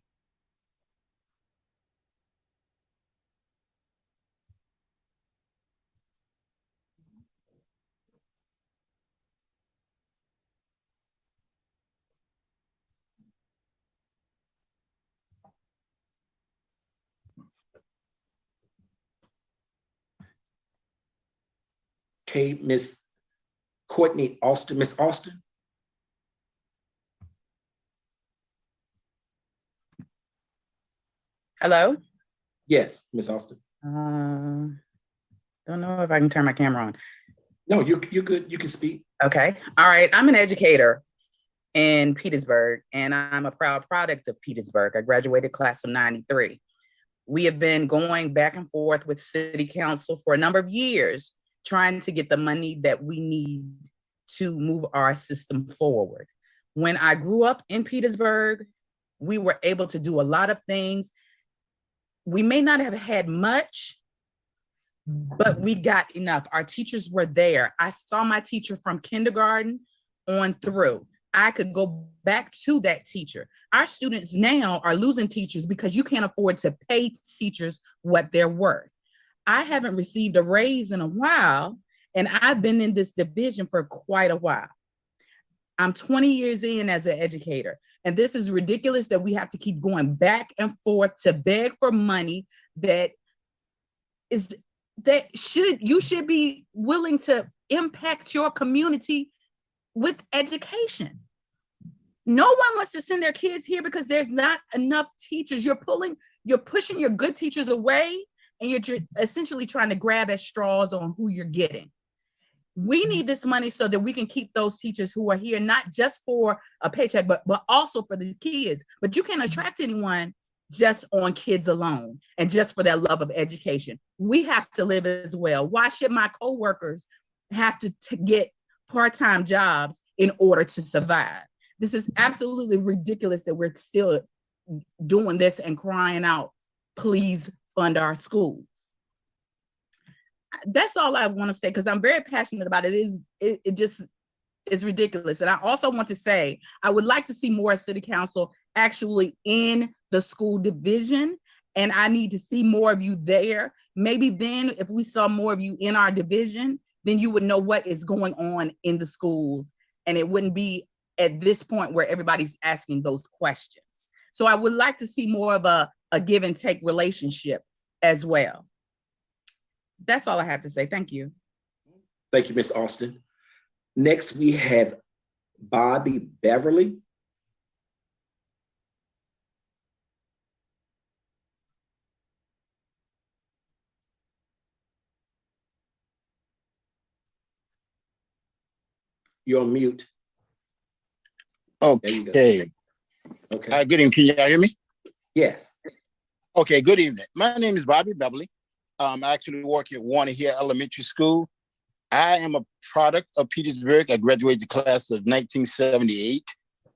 S5: Okay, Miss Courtney Austin, Miss Austin.
S14: Hello?
S5: Yes, Miss Austin.
S14: Don't know if I can turn my camera on.
S5: No, you're good. You can speak.
S14: Okay. All right. I'm an educator. in Petersburg, and I'm a proud product of Petersburg. I graduated class of 93. We have been going back and forth with City Council for a number of years, trying to get the money that we need to move our system forward. When I grew up in Petersburg, we were able to do a lot of things. We may not have had much, but we got enough. Our teachers were there. I saw my teacher from kindergarten on through. I could go back to that teacher. Our students now are losing teachers because you can't afford to pay teachers what they're worth. I haven't received a raise in a while, and I've been in this division for quite a while. I'm 20 years in as an educator, and this is ridiculous that we have to keep going back and forth to beg for money you should be willing to impact your community with education. No one wants to send their kids here because there's not enough teachers. You're pushing your good teachers away, and you're essentially trying to grab at straws on who you're getting. We need this money so that we can keep those teachers who are here, not just for a paycheck, but also for the kids. But you can't attract anyone just on kids alone and just for their love of education. We have to live as well. Why should my coworkers have to get part-time jobs in order to survive? This is absolutely ridiculous that we're still doing this and crying out, please fund our schools. That's all I want to say, because I'm very passionate about it. It just is ridiculous. And I also want to say, I would like to see more City Council actually in the school division, and I need to see more of you there. Maybe then if we saw more of you in our division, then you would know what is going on in the schools, and it wouldn't be at this point where everybody's asking those questions. So I would like to see more of a give and take relationship as well. That's all I have to say. Thank you.
S5: Thank you, Ms. Austin. Next, we have Bobby Beverly. You're on mute.
S15: Okay.
S5: Okay.
S15: Good evening. Can you hear me?
S5: Yes.
S15: Okay, good evening. My name is Bobby Beverly. I actually work at Warner Hill Elementary School. I am a product of Petersburg. I graduated the class of 1978,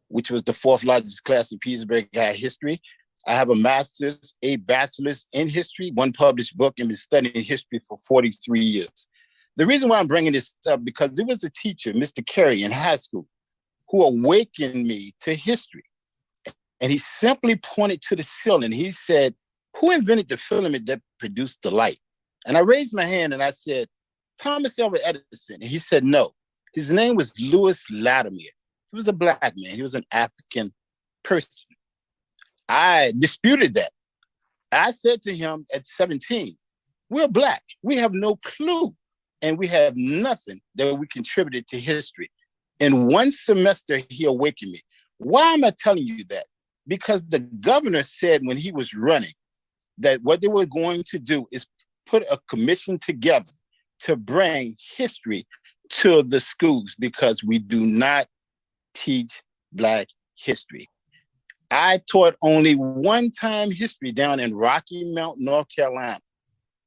S15: which was the fourth largest class in Petersburg High history. I have a master's, a bachelor's in history, one published book, and been studying history for 43 years. The reason why I'm bringing this up, because there was a teacher, Mr. Carey, in high school, who awakened me to history. And he simply pointed to the ceiling. He said, "Who invented the filament that produced the light?" And I raised my hand and I said, "Thomas Alva Edison." And he said, "No." His name was Louis Latimer. He was a Black man. He was an African person. I disputed that. I said to him at 17, "We're Black. We have no clue. And we have nothing that we contributed to history." In one semester, he awakened me. Why am I telling you that? Because the governor said when he was running that what they were going to do is put a commission together to bring history to the schools, because we do not teach Black history. I taught only one-time history down in Rocky Mount, North Carolina.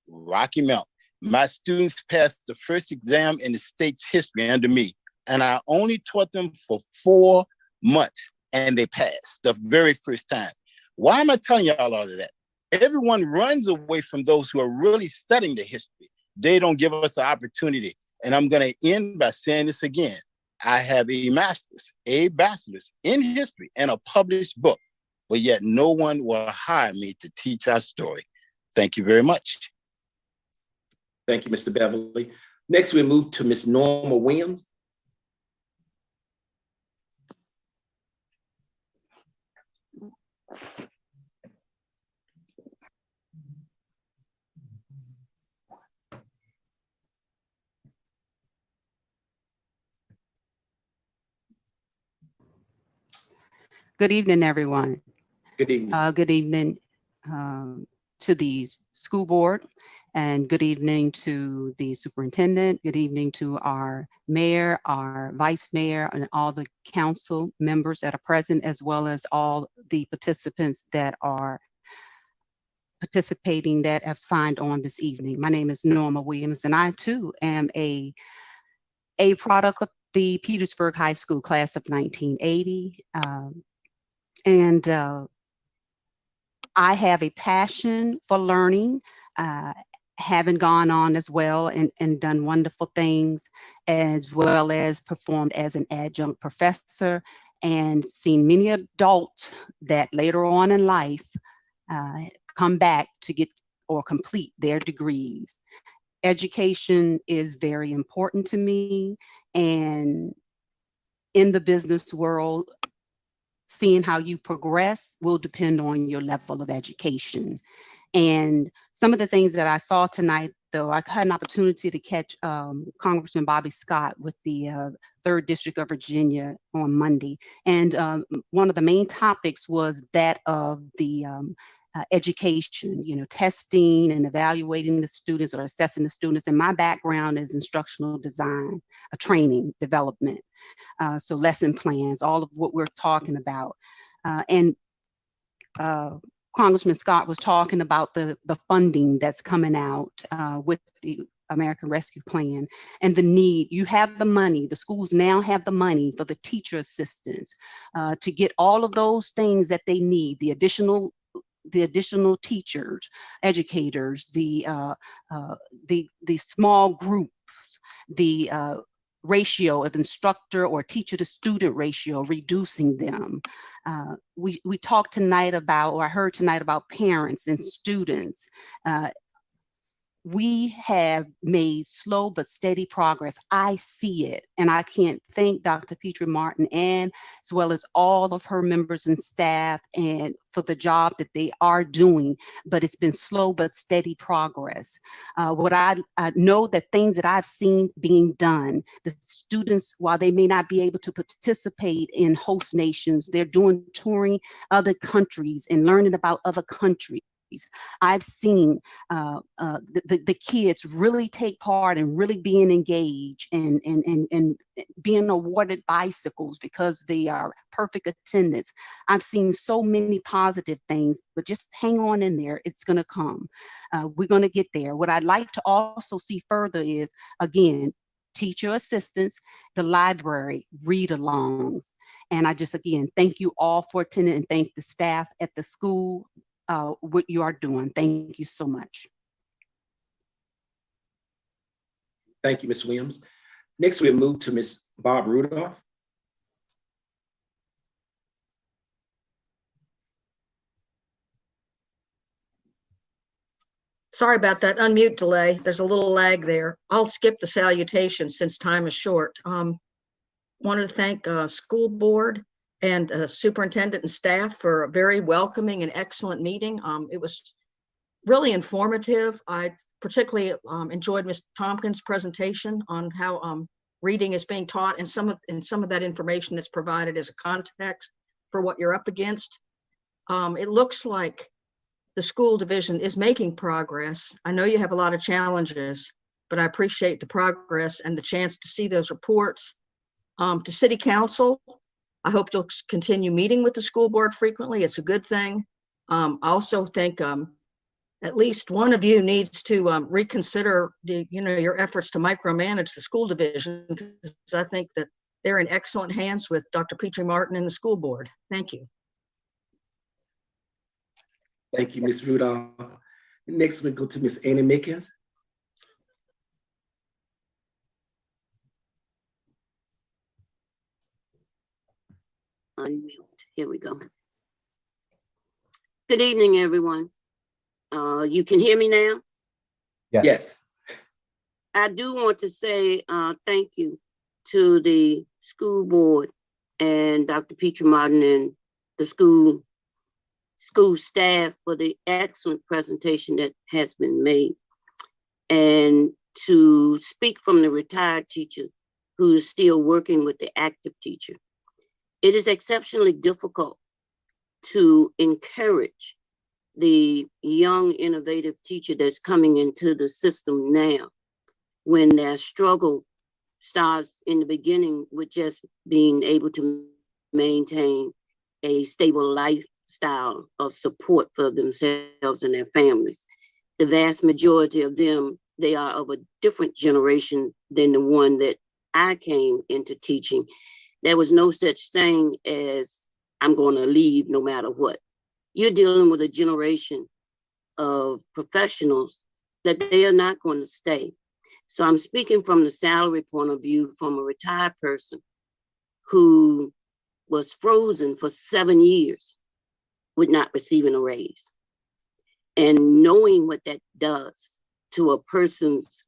S15: Rocky Mount. My students passed the first exam in the state's history under me, and I only taught them for 4 months, and they passed the very first time. Why am I telling y'all all of that? Everyone runs away from those who are really studying the history. They don't give us the opportunity. And I'm going to end by saying this again. I have a master's, a bachelor's in history, and a published book, but yet no one will hire me to teach our story. Thank you very much.
S5: Thank you, Mr. Beverly. Next, we move to Ms. Norma Williams.
S16: Good evening, everyone.
S5: Good evening.
S16: Good evening to the school board And good evening to the superintendent. Good evening to our mayor, our vice mayor, and all the council members that are present, as well as all the participants that are participating that have signed on this evening. My name is Norma Williams, and I too am a product of the Petersburg High School class of 1980. I have a passion for learning, having gone on as well and done wonderful things, as well as performed as an adjunct professor and seen many adults that later on in life come back to get or complete their degrees. Education is very important to me, and in the business world, seeing how you progress will depend on your level of education. And some of the things that I saw tonight, though, I had an opportunity to catch Congressman Bobby Scott with the 3rd District of Virginia on Monday. And one of the main topics was that of the education, testing and evaluating the students or assessing the students. And my background is instructional design, training, development. So lesson plans, all of what we're talking about. Congressman Scott was talking about the funding that's coming out with the American Rescue Plan and the need. You have the money, the schools now have the money for the teacher assistants to get all of those things that they need, the additional teachers, educators, the small groups, the ratio of instructor or teacher to student ratio, reducing them. We talked tonight about, or I heard tonight about parents and students. We have made slow but steady progress. I see it, and I can't thank Dr. Petrie Martin and as well as all of her members and staff and for the job that they are doing, but it's been slow but steady progress. What I know that things that I've seen being done, the students, while they may not be able to participate in host nations, they're doing touring other countries and learning about other countries. I've seen the kids really take part and really being engaged and being awarded bicycles because they are perfect attendance. I've seen so many positive things, but just hang on in there. It's going to come. We're going to get there. What I'd like to also see further is, again, teacher assistants, the library, read-alongs. And I just, again, thank you all for attending and thank the staff at the school what you are doing. Thank you so much.
S5: Thank you, Ms. Williams. Next, we'll move to Ms. Bob Rudolph.
S17: Sorry about that unmute delay. There's a little lag there. I'll skip the salutation since time is short. Wanted to thank school board and superintendent and staff for a very welcoming and excellent meeting. It was really informative. I particularly enjoyed Ms. Tompkins' presentation on how reading is being taught and some of that information that's provided as a context for what you're up against. It looks like the school division is making progress. I know you have a lot of challenges, but I appreciate the progress and the chance to see those reports. To City Council, I hope you'll continue meeting with the school board frequently. It's a good thing. I also think at least one of you needs to reconsider your efforts to micromanage the school division, because I think that they're in excellent hands with Dr. Petrie Martin and the school board. Thank you.
S5: Thank you, Ms. Rudolph. Next, we go to Ms. Annie Mickens.
S18: Unmute. Here we go. Good evening, everyone. You can hear me now?
S5: Yes.
S18: I do want to say thank you to the school board and Dr. Petrie Martin and the school staff for the excellent presentation that has been made. And to speak from the retired teacher who is still working with the active teacher, it is exceptionally difficult to encourage the young, innovative teacher that's coming into the system now, when their struggle starts in the beginning with just being able to maintain a stable lifestyle of support for themselves and their families. The vast majority of them, they are of a different generation than the one that I came into teaching. There was no such thing as I'm going to leave no matter what. You're dealing with a generation of professionals that they are not going to stay. So I'm speaking from the salary point of view from a retired person who was frozen for 7 years with not receiving a raise. And knowing what that does to a person's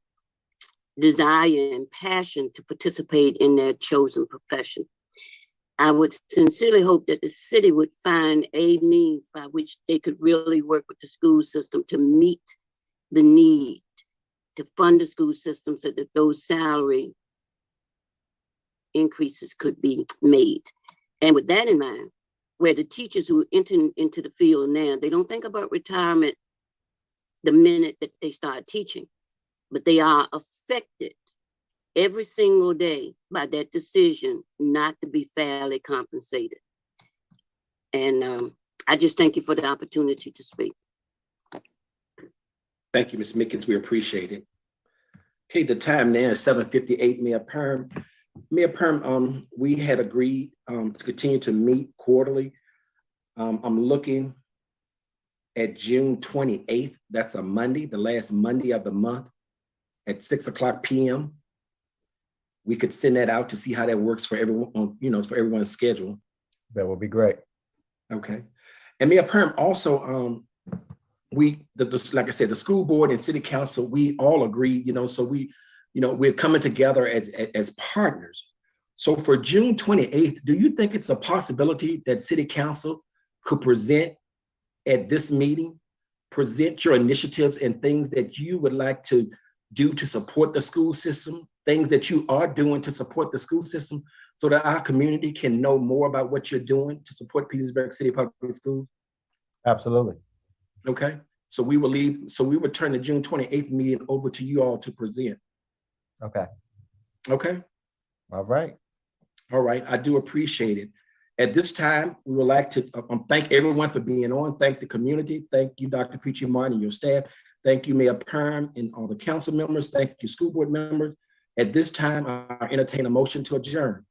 S18: desire and passion to participate in their chosen profession. I would sincerely hope that the city would find a means by which they could really work with the school system to meet the need to fund the school system so that those salary increases could be made. And with that in mind, where the teachers who enter into the field now, they don't think about retirement the minute that they start teaching, but they are affected every single day by that decision not to be fairly compensated. And I just thank you for the opportunity to speak.
S5: Thank you, Ms. Mickens. We appreciate it. Okay, the time now is 7:58, Mayor Perm. Mayor Perm, we had agreed to continue to meet quarterly. I'm looking at June 28th. That's a Monday, the last Monday of the month at 6:00 p.m. We could send that out to see how that works for everyone, for everyone's schedule.
S6: That would be great.
S5: Okay. And Mayor Perm, also, like I said, the school board and city council, we all agree, so we're coming together as partners. So for June 28th, do you think it's a possibility that city council could present at this meeting, present your initiatives and things that you would like to do to support the school system, things that you are doing to support the school system, so that our community can know more about what you're doing to support Petersburg City Public Schools?
S6: Absolutely.
S5: Okay, so we will turn the June 28th meeting over to you all to present.
S6: Okay.
S5: Okay.
S6: All right.
S5: All right, I do appreciate it. At this time, we would like to thank everyone for being on. Thank the community. Thank you, Dr. Petrie Martin and your staff. Thank you, Mayor Perm and all the council members. Thank you, school board members. At this time, I entertain a motion to adjourn.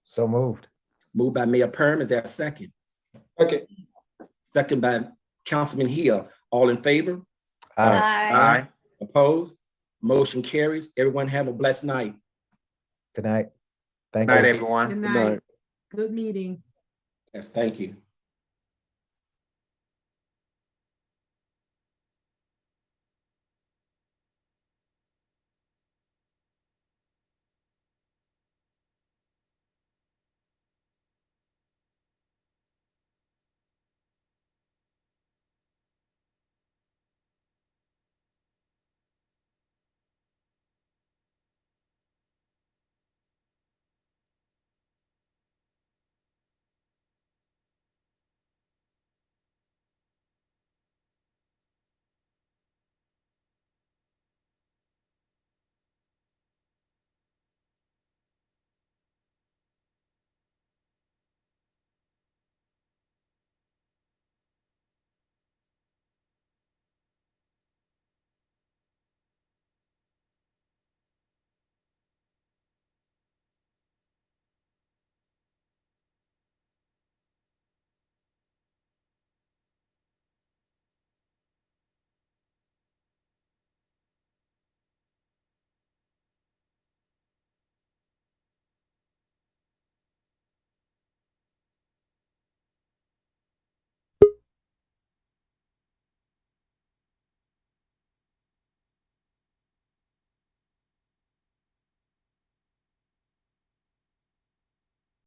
S6: So moved.
S5: Moved by Mayor Perm. Is there a second?
S8: Okay.
S5: Second by Councilman Hill. All in favor?
S6: Aye.
S5: Aye. Opposed? Motion carries. Everyone have a blessed night.
S6: Good night. Thank
S19: Good night,
S6: you.
S19: everyone.
S10: Good night. Good meeting.
S5: Yes, thank you.